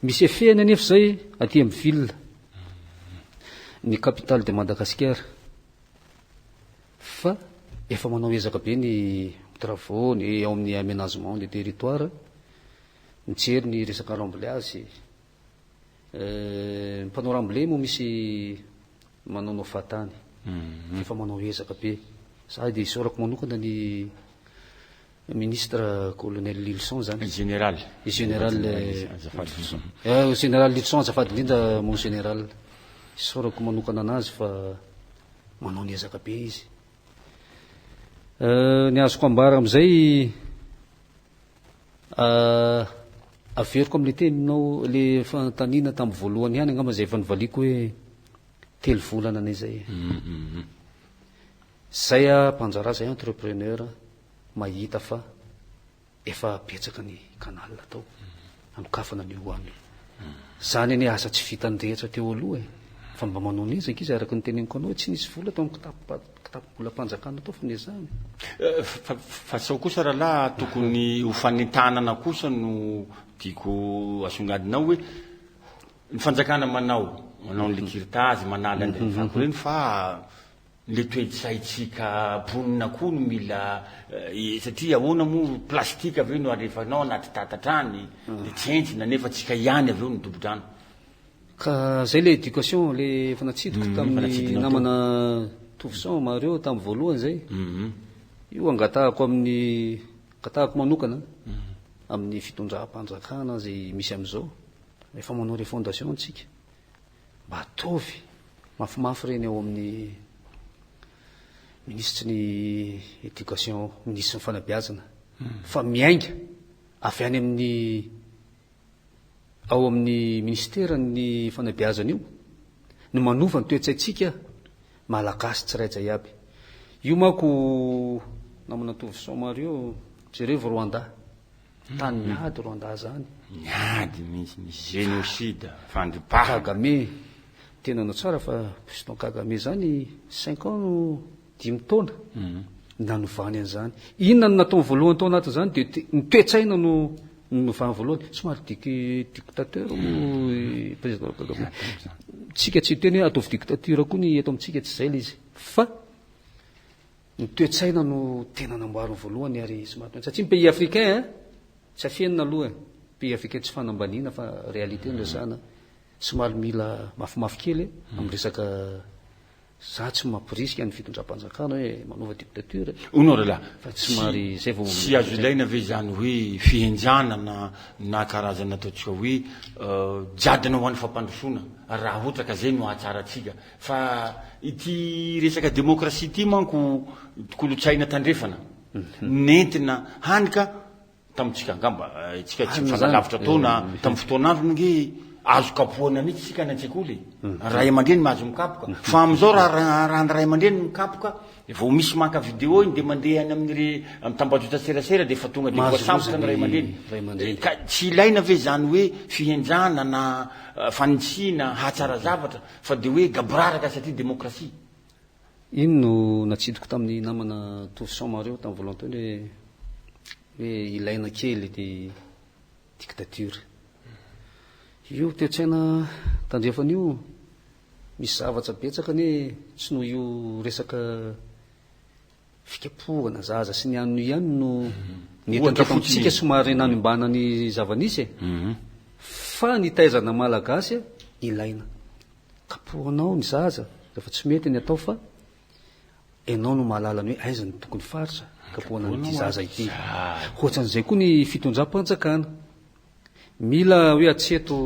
misy efehany anefa zay aty amin'ny ville ny capitale de Madagascar fa efa manao ezaka be ny travaux ny ao amin'ny aménagement des territoires mijery ny resaka remblage mpanao remblai moa misy manaonao fatany efa manao ezaka be sady isaorako manokana ny ministre colonel Lilson zany général Lilson azafady indrindra mon général isaorako manokana anazy fa manao ny ezaka be izy ny azoko ambara am'izay averiko am'le teninao le fantanina tamin'ny voalohany ihany angamba zay efa nivaliko hoe 3 volana anay zay zay mpanjara zay entrepreneur mahita fa efa betsaka ny canal atao anokafana ny oany zany ane asa tsy vitany rehetra teo aloha fa mba manao ny ezaka izy araka ny teneniko anao tsy nisy vola tao amin'ny kitapo-bola-panjakana tao fa ne zany fa sao kosa rahalahy tokony hofanentanana kosa no tiako asongadinao hoe ny fanjakana manao ny lekiritazy manala andray vako reny fa le toetsaitsika ponina koa no mila satria ahoana moa plastika aveo no arefanao anaty tatatrany le tsentsina nefa tsika ihany aveo no dobodrano ka zay le éducation le fanatsidiko tamin'ny namana Tovisan Mario tamin'ny voalohany zay io angatahako manokana amin'ny fitondram-panjakana zay misy am'izao efa manao refondation antsika mba atovy mafimafy reny ao amin'ny ministre ny éducation ministre ny fanabeazana fa miainga avy any amin'ny ao amin'ny ministera ny fanabeazana io no manova ny toetsaitsika malagasy tsirairay aby io mako namana Tovisan Mario jereo Rwanda tany miady Rwanda zany miady misy génocide fandripaha Kagame tena nao tsara fa président Kagame zany 5 ans no 5 taona nanovany an'izany inona no nataony voalohany tao anatin' zany dia ny toetsaina no novany voalohany somary dictateur président Kagame tsika tsy teny hoe ataovy dictature koa ny eto amitsika tsy zay le izy fa ny toetsaina no tena namboariny voalohany ary somary satria ny pays africain tsy afienina aloha pays africain tsy fanambaniana fa réalité no resahana somary mila mafimafy kely amin'ny resaka za tsy mampirisika ny fitondram-panjakana hoe manova dictature onao rahalahy fa somary zay vao tsy azo ilaina ve zany hoe fihenjanana na karazana ataotsika hoe jadina ho an'ny fampandrosoana raha ohatra ka zay no ahatsaratsika fa ity resaka démocratie ity manko kolotsaina tandrefana nentina hanika tamitsika angamba tsika tsy mifanalavitra taona tamin'ny fotoanandro nge azo kapohana mihitsy tsika ny an-tsekoly ray aman-dreny mahazo mikapoka fa am'izao raha ny ray aman-dreny mikapoka vao misy maka vidéo iny de mandeha any amin'ny tambajota serasera de efa tonga de voasamboka ny ray aman-dreny ka tsy ilaina ve zany hoe fihenjana na fanitsina hatsara zavatra fa de hoe gaboraraka satria démocratie iny no natsidiko tamin'ny namana Tovisan Mario tamin'ny voalohany hoe ilaina kely ny dictature io toetsaina tandrefan'io misy zavatra betsaka ane tsy no io resaka fikapohana zaza sy ny ano ihany no netatsika somary nanombana ny zavanisy fa ny taizana malagasy ilaina kapohanao ny zaza rehefa tsy mety ny atao fa ianao no mahalala ny hoe aiza ny tokony faritra kapohana nyity zaza ity ohatran'izay koa ny fitondram-panjakana mila hoe atseto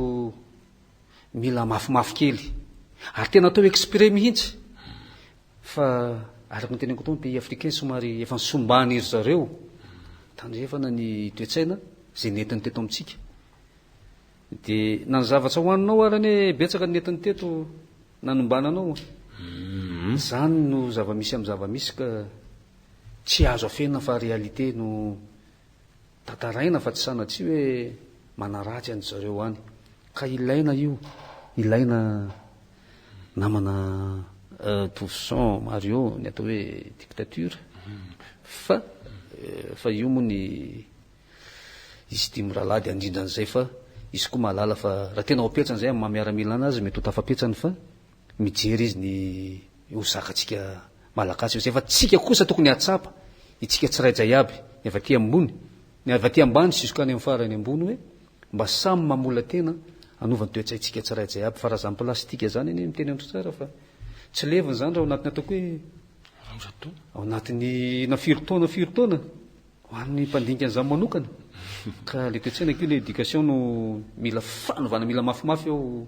mila mafimafy kely ary tena atao exprès mihitsy fa araka ny teneniko tao ny pays africain somary efa nisombany iry zareo tandrefana ny toetsaina zay netiny teto amitsika dia na ny zavatra hoaninao arany hoe betsaka ny netiny teto nanombananao zany no zavamisy amin'ny zavamisy ka tsy azo afenina fa réalité no tantaraina fa tsy sanatsy hoe manaratsy any zareo any ka ilaina io ilaina namana Toussaint Mario ny atao hoe dictature fa io moa ny izy dimy rahalady andrindran'izay fa izy koa mahalala fa raha tena hoapetsana zay amin'ny mahamiaramila anazy mety ho tafapetsany fa mijery izy ny hozakatsika malagasy zay fa tsika kosa tokony atsapa itsika tsiraijay aby ny avy aty ambony ny avy aty ambany sy izy ka ny amin'ny farany ambony hoe mba samy mamola tena anovany toetsaitsika tsiraijay aby fa raha zany plastika zany iny miteny andro tsara fa tsy leviny zany raha ao anatiny ataoko hoe ao anatin'ny na firotaona ho an'ny mpandinika an'izany manokana ka le toetsaina keo le éducation no mila fanovana mila mafimafy eo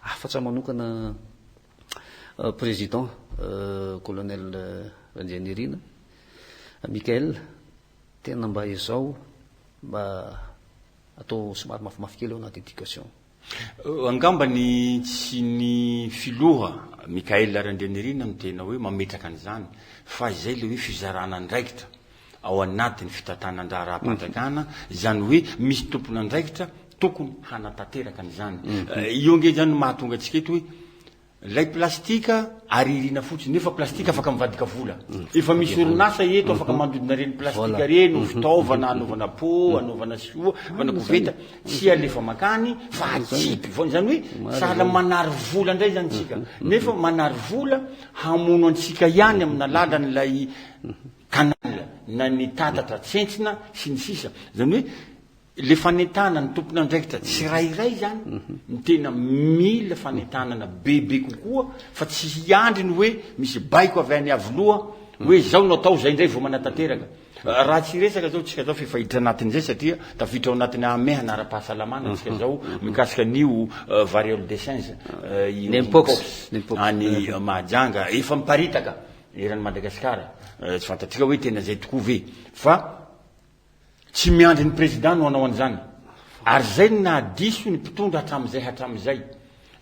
afatsa manokana président colonel Randrianirina Mikael tena mba izao mba atao somary mafimafy kely eo anaty éducation angambany tsy ny filoha Mikael Randrianirina no tena hoe mametraka an'izany fa izay le hoe fizarana andraikitra ao anatin'ny fitantanan-dra raha-mpanjakana zany hoe misy tompony andraikitra tokony hanatanteraka an'izany io nge zany mahatonga atsika eto hoe lay plastika aririna fotsiny nefa plastika afaka mivadika vola efa misy orinasa eto afaka mandodina reny plastika reny ho fitaovana anaovana po anaovana soa anaovana koveta tsy alefa makany fa atsipy zany hoe sahala manary vola indray zany tsika nefa manary vola hamono antsika ihany amin'ny alalan'ilay kanala na ny tatatra tsentsina sy ny sisa zany hoe le fanetana ny tompony andraikitra tsirairay zany ny tena mila fanetanana bebe kokoa fa tsy hiandriny hoe misy baiko avy any avy loha hoe zao no atao zay indray vao manatanteraka raha tsy resaka zao tsika zao fifahitra anatin'izay satria tafitra ao anatin'ny amehana ara-pahasalamana tsika zao mikasika an'io variole des singes Mpox any Mahajanga efa miparitaka eran'ny Madagasikara tsy fantatsika hoe tena zay tokoa ve fa tsy miandry ny président no hanao an'izany ary zay nadiso ny mpitondra hatramizay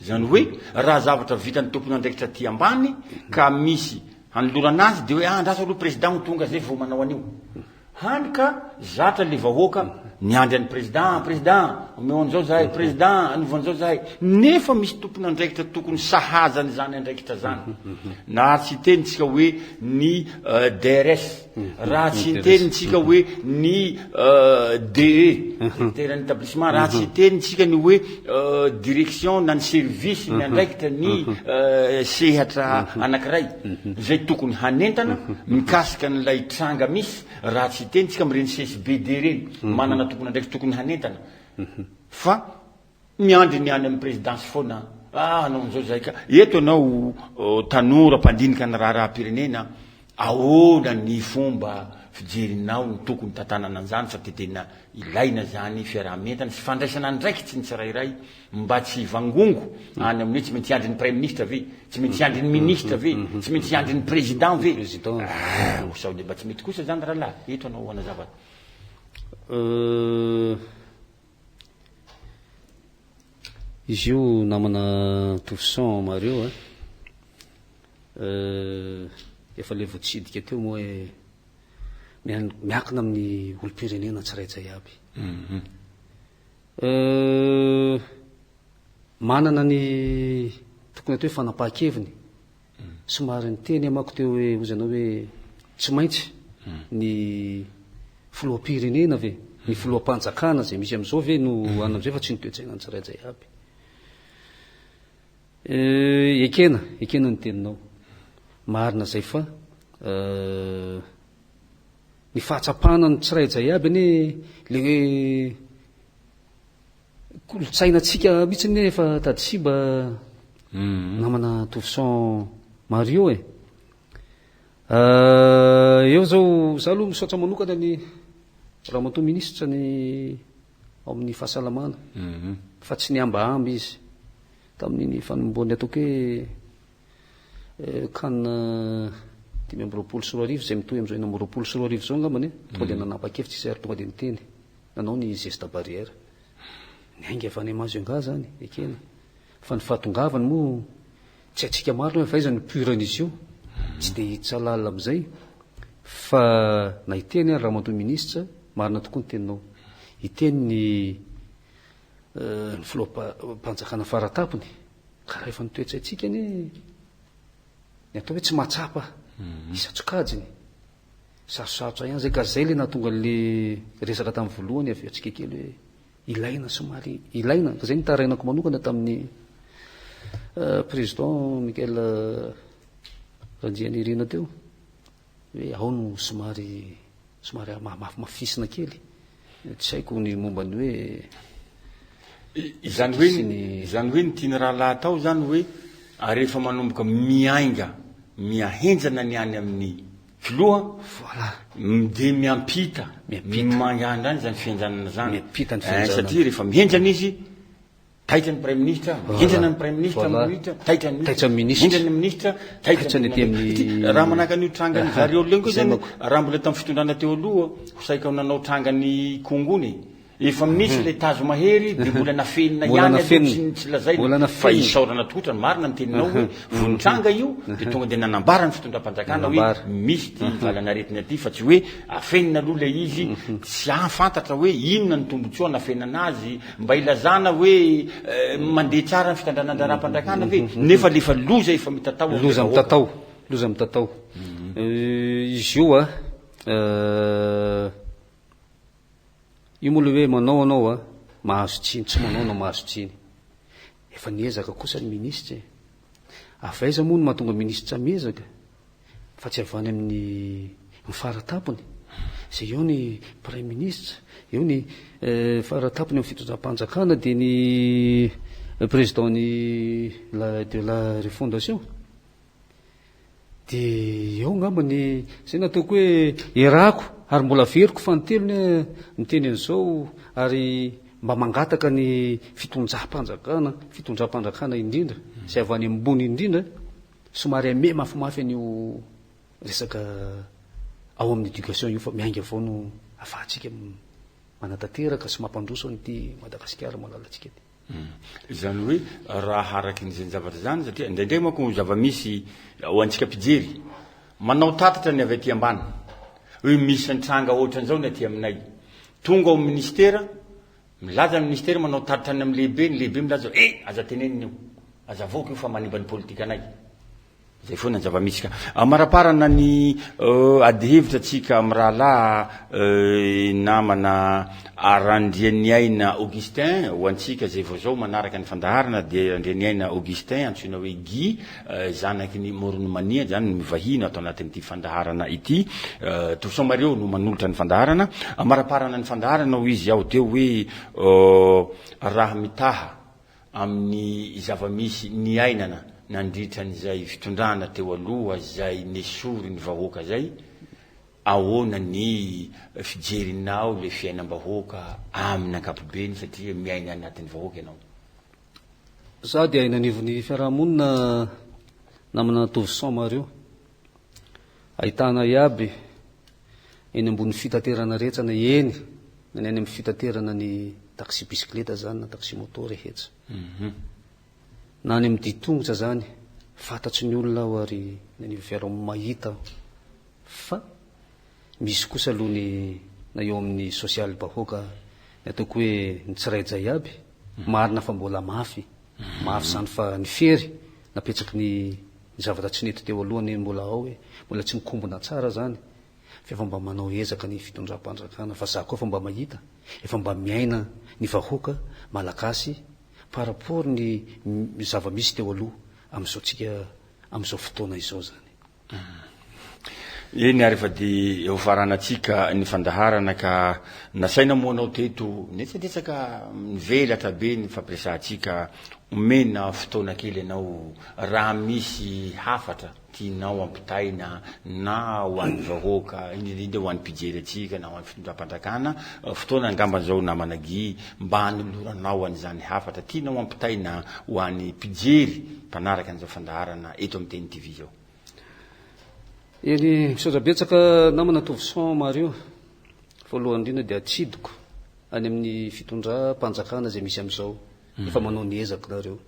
zany hoe raha zavatra vitany tompony andraikitra ty ambany ka misy hanolorana azy de hoe andrasa aloha président ho tonga zay vao manao an'io hany ka zatra le vahoaka niandry an'ny président omeo an'izao zahay président anovana an'izao zahay nefa misy tompony andraikitra tokony sahazany zany andraikitra zany na tsy tenitsika hoe ny DRS raha tsy tenitsika hoe ny DE directeur ny établissement raha tsy tenitsika ny hoe direction na ny service ny andraikitra ny sehatra anankiray zay tokony hanentana mikasika n'ilay tranga misy raha tsy tenitsika mireny CSBD reny manana tokony andraikitra tokony hanentana fa miandry ny any amin'ny présidence foana anao an'izao zay ka eto anao tanora mpandinika ny raha-pirenena ahoana ny fomba fijerinao ny tokony tantanana an'izany fa tena ilaina zany fiarahamentana sy fandraisana andraikitsy ny tsirairay mba tsy vangongo any amin'io tsy maintsy andry ny premier ministre ve tsy maintsy andry ny ministre ve tsy maintsy andry ny président ve sao de mba tsy mety kosa zany rahalahy eto anao anazavana izy io namana Toussaint Mario efa le voatsidika teo moa hoe miakina amin'ny olo-pirenena tsiraitsay aby manana ny tokony atao hoe fanapahan-keviny somary ny teny amako teo hoe ozanao hoe tsy maintsy ny filoha-pirenena ve ny filoha-panjakana zay misy am'izao ve no anam'izay fa tsy nitoetsaina ny tsiraitsay aby ekena ny teninao marina zay fa ny fahatsapahana ny tsiraizay aby ane le hoe kolotsainantsika mihitsy ne efa tady simba namana Toussaint Mario eo zao za aloha misaotra manokana ny ramatoa minisitra ny ao amin'ny fahasalamana fa tsy ny ambaamby izy tamin'ny fanomboany ataoko hoe kanina 520 zay mitohy am'izao 920 zao angambany tonga de nanapa-kevitra izy ary tonga de niteny nanao ny geste barrière ny ainga efa any amazo anga zany ekena fa ny fahatongavany moa tsy atsika maro fa iza ny puran'izy io tsy de hitsalala am'izay fa na iteny ary ramatoa minisitra marina tokoa ny teninao iteny ny filohampanjakana faratapony ka raha efa nitoetsaitsika ny atao hoe tsy mahatsapa isatsokajiny sarosarotra ihany zay ka zay le nahatonga le resaka tamin'ny voalohany avy atsika kely hoe ilaina somary ilaina ka zay nitarainako manokana tamin'ny président Michael Randrianirina teo hoe ao no somary mafisina kely tsy haiko ny mombany hoe zany hoe ny tiany rahalahy tao zany hoe rehefa manomboka miainga miahenjana ny any amin'ny filoha de miampita mangana any zany fihenjanana zany satria rehefa mihenjana izy taitra ny prime ministre mihenjana ny prime ministre taitra mihenjana ministre taitra raha manaka ny trangany zareo lengo zany raha mbola tamin'ny fitondrana teo aloha hosaika nanao trangany kongony efa misy le tazo mahery de mbola nafenina ihany tsy lazay fa isaorana tokotra ny marina ny teninao hoe vonintranga io de tonga de nanambara ny fitondram-panjakana hoe misy ty valanaretiny aty fa tsy hoe afenina aloha le izy tsy afantatra hoe inona ny tombotsoa nafenana azy mba ilazana hoe mandeha tsara ny fitandranandraram-panjakana ve nefa lefa loza efa mitatao loza mitatao izy io io moa le hoe manao anao mahazo tsiny tsy manao anao mahazo tsiny efa niezaka kosa ny minisitra avaiza moa no mahatonga minisitra miezaka fa tsy avany amin'ny faratapony zay eo ny prime ministre eo ny faratapony amin'ny fitondram-panjakana de ny président de la refondation de eo ngambany zay nataoko hoe erako ary mbola veriko fa nytelony miteny an'izao ary mba mangataka ny fitondram-panjakana indrindra zay avy any ambony indrindra somary ame mafimafy an'io resaka ao amin'ny éducation io fa miainga avao no afahantsika manatanteraka sy mampandroso an'ity Madagasikara malalatsika ty zany hoe raha araky nyzany zavatra zany satria indraindray manko zava-misy ho antsika mpijery manao tatatra ny avy aty ambany hoe misy nitranga ohatran'izao ny aty aminay tonga ao ministera milaza ny ministera manao tatitra any amin'ny lehibe ny lehibe milaza aza teneniny io aza voky io fa manimba ny politika anay zay foana ny zava-misy ka amaraparana ny ady hevitra atsika amin'ny rahalahy namana Randrianiaina Augustin ho antsika zay vao zao manaraka ny fandaharana de Randrianiaina Augustin antsoina hoe Guy zanaky ny Moronimania zany mivahina atao anatin'ity fandaharana ity Toussaint Mario no manolotra ny fandaharana amaraparana ny fandaharana ho izy ao teo hoe raha mitaha amin'ny zava-misy ny ainana nandritra n'izay fitondrana teo aloha zay nesory ny vahoaka zay ahoana ny fijerinao le fiainam-bahoaka amin'ny ankapobeny satria miaina anatin'ny vahoaka ianao za de aina anivon'ny fiarahamonina namana Toussaint Mario ahitana iaby eny ambony fitaterana retsana eny na ny any amin'ny fitaterana ny taxi bicyclette zany na taxi moto rehetra na any amin'ny ditongotra zany fantatry ny olona aho ary ny fiarahamonina mahita fa misy kosa aloha ny na eo amin'ny sosialy bahoaka ny ataoko hoe ny tsiraidzay aby marina fa mbola mafy zany fa ny fery napetsaky ny zavatra tsy nety teo alohany mbola ao hoe mbola tsy mikombona tsara zany fa efa mba manao ezaka ny fitondram-panjakana fa za koa efa mba mahita efa mba miaina ny vahoaka malagasy par rapport ny zava-misy teo aloha am'izao tsika am'izao fotoana izao zany eny ary fa de eo faranatsika ny fandaharana ka nasaina moa anao teto netsaka mivelatra be ny fampiasantsika omena fotoana kely anao raha misy hafatra tianao ampitaina na ho an'ny vahoaka indrindra ho an'ny mpijery atsika na ho an'ny fitondram-panjakana fotoana angambany zao namanagy mba hanoloranao an'izany hafatra tianao ampitaina ho an'ny mpijery mpanaraka an'izao fandaharana eto amin'ny Teny TV zao. Eny misaotra-betsaka namana Tovisan Mario, voalohany indrindra dia atsidiko any amin'ny fitondram-panjakana zay misy amin'izao efa manao ny ezaka nareo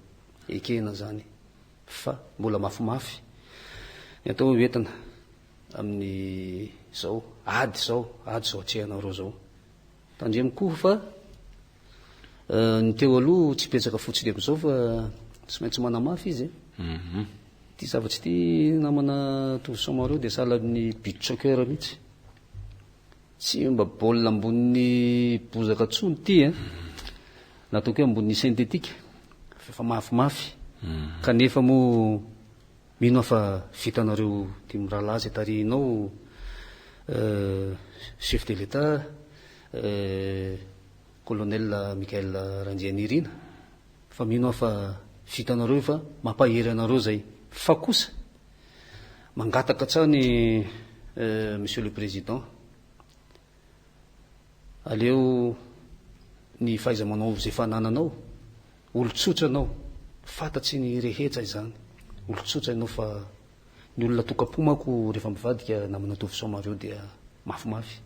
ekena zany fa mbola mafimafy ny atao hoentina amin'ny zao ady zao atrehanareo zao tandremo koa fa ny teo aloha tsy petsaka fotsiny amin'izao fa tsy maintsy manamafy izy ty zavatsy ty namana Tovisan Mario dia sahala amin'ny beach soccer mihitsy tsy mba baolina ambonin'ny bozaka tsony ty natao koe ambonin'ny sentetika fa mafimafy kanefa moa mino fa vitanareo ty mirahalazy tarihinao chef de l'État colonel Michael Randrianirina fa mino fa vitanareo fa mampahery anareo zay fa kosa mangataka tsany monsieur le président aleo ny fahaiza-manao zay fanananao olotsotra anao fatatsy ny rehetra izany olotsotra ianao fa ny olona tokam-pomako rehefa mivadika namana Tovisan Mario dia mafimafy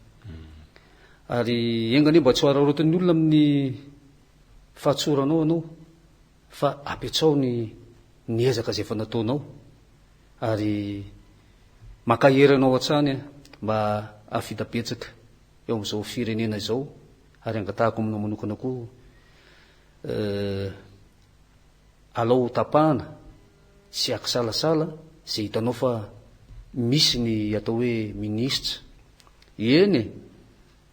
ary engany mba tsy ho ararotin'ny olona amin'ny fahatsoranao anao fa apetsao ny ezaka zay efa nataonao ary makahery anao hatrany mba afitapetsaka eo amin'izao firenena izao ary angatahako aminao manokana koa alao tapahana sy akisalasala zay hitanao fa misy ny atao hoe ministra eny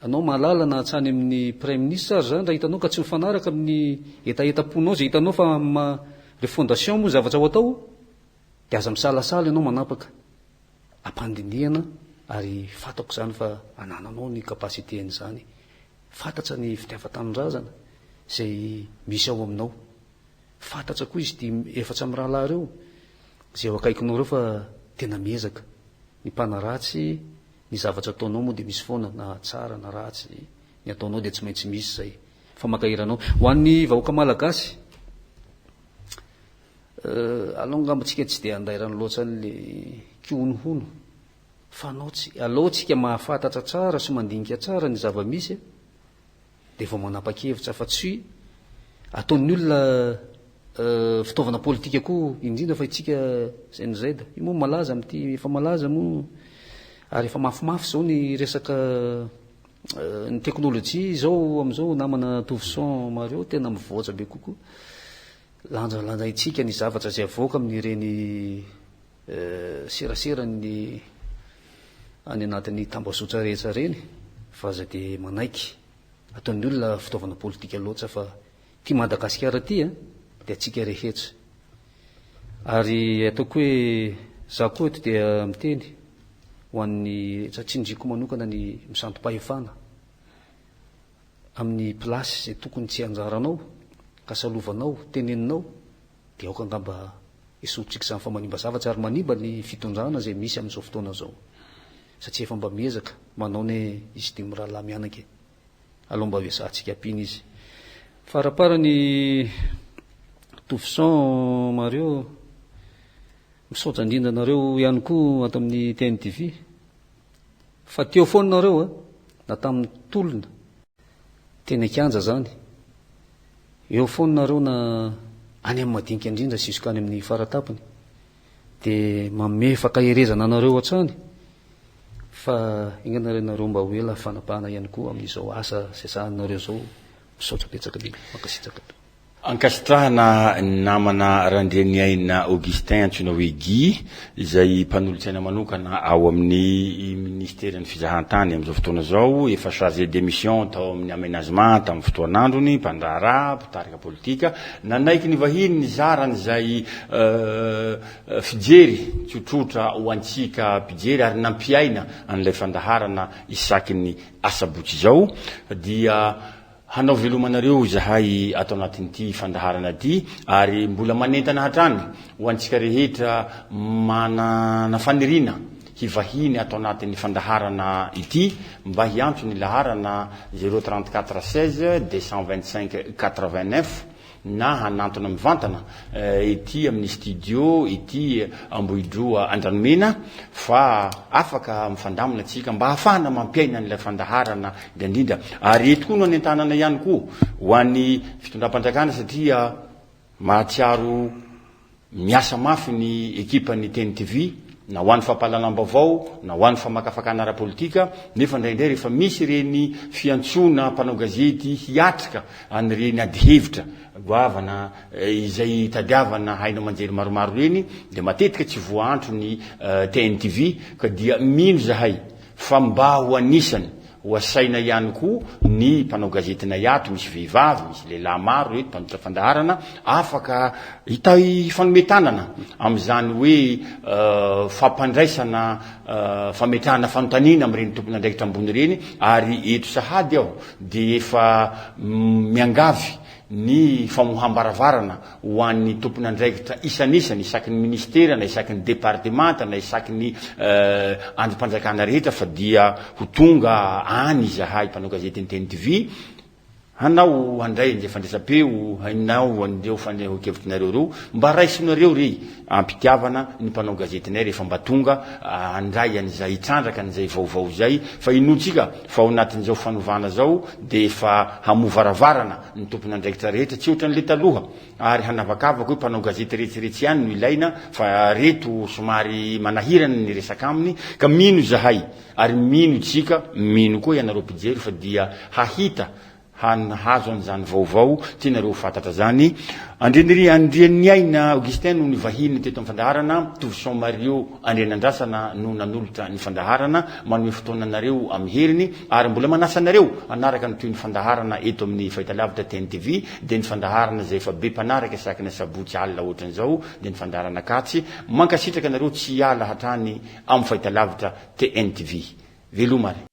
anao malala na hatrany amin'ny premier ministre ary zany raha hitanao ka tsy mifanaraka amin'ny etaeta-ponao zay hitanao fa le fondation moa zavatra ho atao dia aza misalasala ianao manapaka ampandinihana ary fatako zany fa anananao ny kapasiten'izany fantatra ny fitiava-tanindrazana zay misy ao aminao fantatra koa izy ty efatra amin'ny rahalahy reo zay ao akaikinao reo fa tena miezaka ny mpanaratsy ny zavatra ataonao moa dia misy foana na tsara na ratsy ny ataonao dia tsy maintsy misy zay fa makahiranao ho an'ny vahoaka malagasy alongambatsika tsy dia andairany loatra an'le kionohono fa anao tsy alohatsika mahafantatra tsara sy mandinika tsara ny zava-misy dia vao manapa-kevitra fa tsy ataon'ny olona fitaovana politika koa indrindra fa itsika CNZ io moa malaza amin'ity efa malaza moa ary efa mafimafy zao ny resaka ny teknôlôjia zao amin'izao namana Tovisan Mario tena mivoatra be kokoa lanjalanjaitsika ny zavatra zay avoaka amin'ireny serasera ny any anatin'ny tambasotra rehetra reny fa aza dia manaiky ataon'ny olona fitaovana politika loatra fa ty Madagasikara ty dia atsika rehetra ary ataoko hoe za koa eto dia miteny ho an'ny tsatsindriko manokana ny misantom-pahefana amin'ny plasy zay tokony tsy anjaranao ka salovanao teneninao dia aoka angamba isotrika izany fa manimba zavatra ary manimba ny fitondrana zay misy amin'izao fotoana zao satria efa mba miezaka manao ny izy ty mirahalahy mianaka aloha mba hoesantsika ampiny izy farapara ny Tovisan Mario misaotra indrindra nareo ihany koa ato amin'ny TNTV fa teo foana nareo na tamin'ny tolona tena kanja zany eo foana nareo na any amin'ny madinika indrindra sisoka any amin'ny faratapony dia manome fakahirezana anareo hatrany fa inganareo mba hoela fanapahana ihany koa amin'izao asa sasahanareo zao misaotra betsaka be makasitraka to Ankasitrahana namana randreniaina Augustin antsoina hoe Guy izay mpanolotsaina manokana ao amin'ny ministerin'ny fizahantany amin'izao fotoana zao, efa chargé de mission tao amin'ny aménagement tamin'ny fotoan'androny, mpandraharaha, mpitarika politika, nanaiky ny vahiny ny zarany zay fijery tsotsotra ho antsika mpijery ary nampiaina an'ilay fandaharana isaky ny asabotsy zao dia hanao velomanareo zahay atao anatin'ity fandaharana ty ary mbola manentana hatrany ho antsika rehetra manana fanirina hivahiny atao anatin'ny fandaharana ity mba hiantso ny laharana 034 16 225 89 na hanantona mivantana ity amin'ny studio ity Ambohidroa Andranomena fa afaka mifandamina tsika mba hafahana mampiaina an'ilay fandaharana indrindra ary eto koa no anentanana ihany koa ho an'ny fitondram-panjakana satria mahatsiaro miasa mafy ny ekipan'ny TNTV na ho an'ny fampahalalam-baovao na ho an'ny famakafakana ara-politika nefa indraindray rehefa misy reny fiantsona mpanao gazety hiatrika an'ireny adihevitra goavana izay tadiavana haina manjery maromaro reny dia matetika tsy voantro ny TNTV ka dia mino zahay fa mba ho anisany ho asaina ihany koa ny mpanao gazetina iato, misy vehivavy, misy lehilahy maro eto mpanotra fandaharana afaka hifanometanana amin'izany hoe fampandraisana fametrahana fanontaniana amin'ireny tompona andraikitra ambony reny ary eto sahady aho dia efa miangavy ny famoham-baravarana ho an'ny tompona andraikitra isanisany isaky ny ministera na isaky ny departemanta na isaky ny androm-panjakana rehetra fa dia ho tonga any zahay mpanao gazety ny TNTV hanao handray nzay fandraisam-peo hainao andeo fanehokevitrinareo reo mba raisinareo rey ampitiavana ny mpanao gazetinay rehefa mba tonga andray an'izay trandraka an'izay vaovao zay fa inotsika fa ao anatin'izao fanovana zao de efa hamovaravarana ny tompona andraikitra rehetra tsy ohatran'le taloha ary hanavakavaka hoe mpanao gazety rehetsirehetra ihany no ilaina fa reto somary manahirana ny resaka aminy ka mino zahay ary mino tsika mino koa ianareo mpijery fa dia hahita hazo an'izany vaovao tianareo fantatra zany andrian'ny aina Augustin no nivahiny teto amin'ny fandaharana Tovision Mario Andrianandrasana no nanolotra ny fandaharana manome fotoananareo amin'ny heriny ary mbola manasanareo anaraka ny toy ny fandaharana eto amin'ny fahitalavitra TNTV dia ny fandaharana zay efa be mpanaraka isaky ny sabotsy alina ohatran'izao dia ny fandaharana katsy mankasitraka anareo tsy hiala hatrany amin'ny fahitalavitra TNTV velomary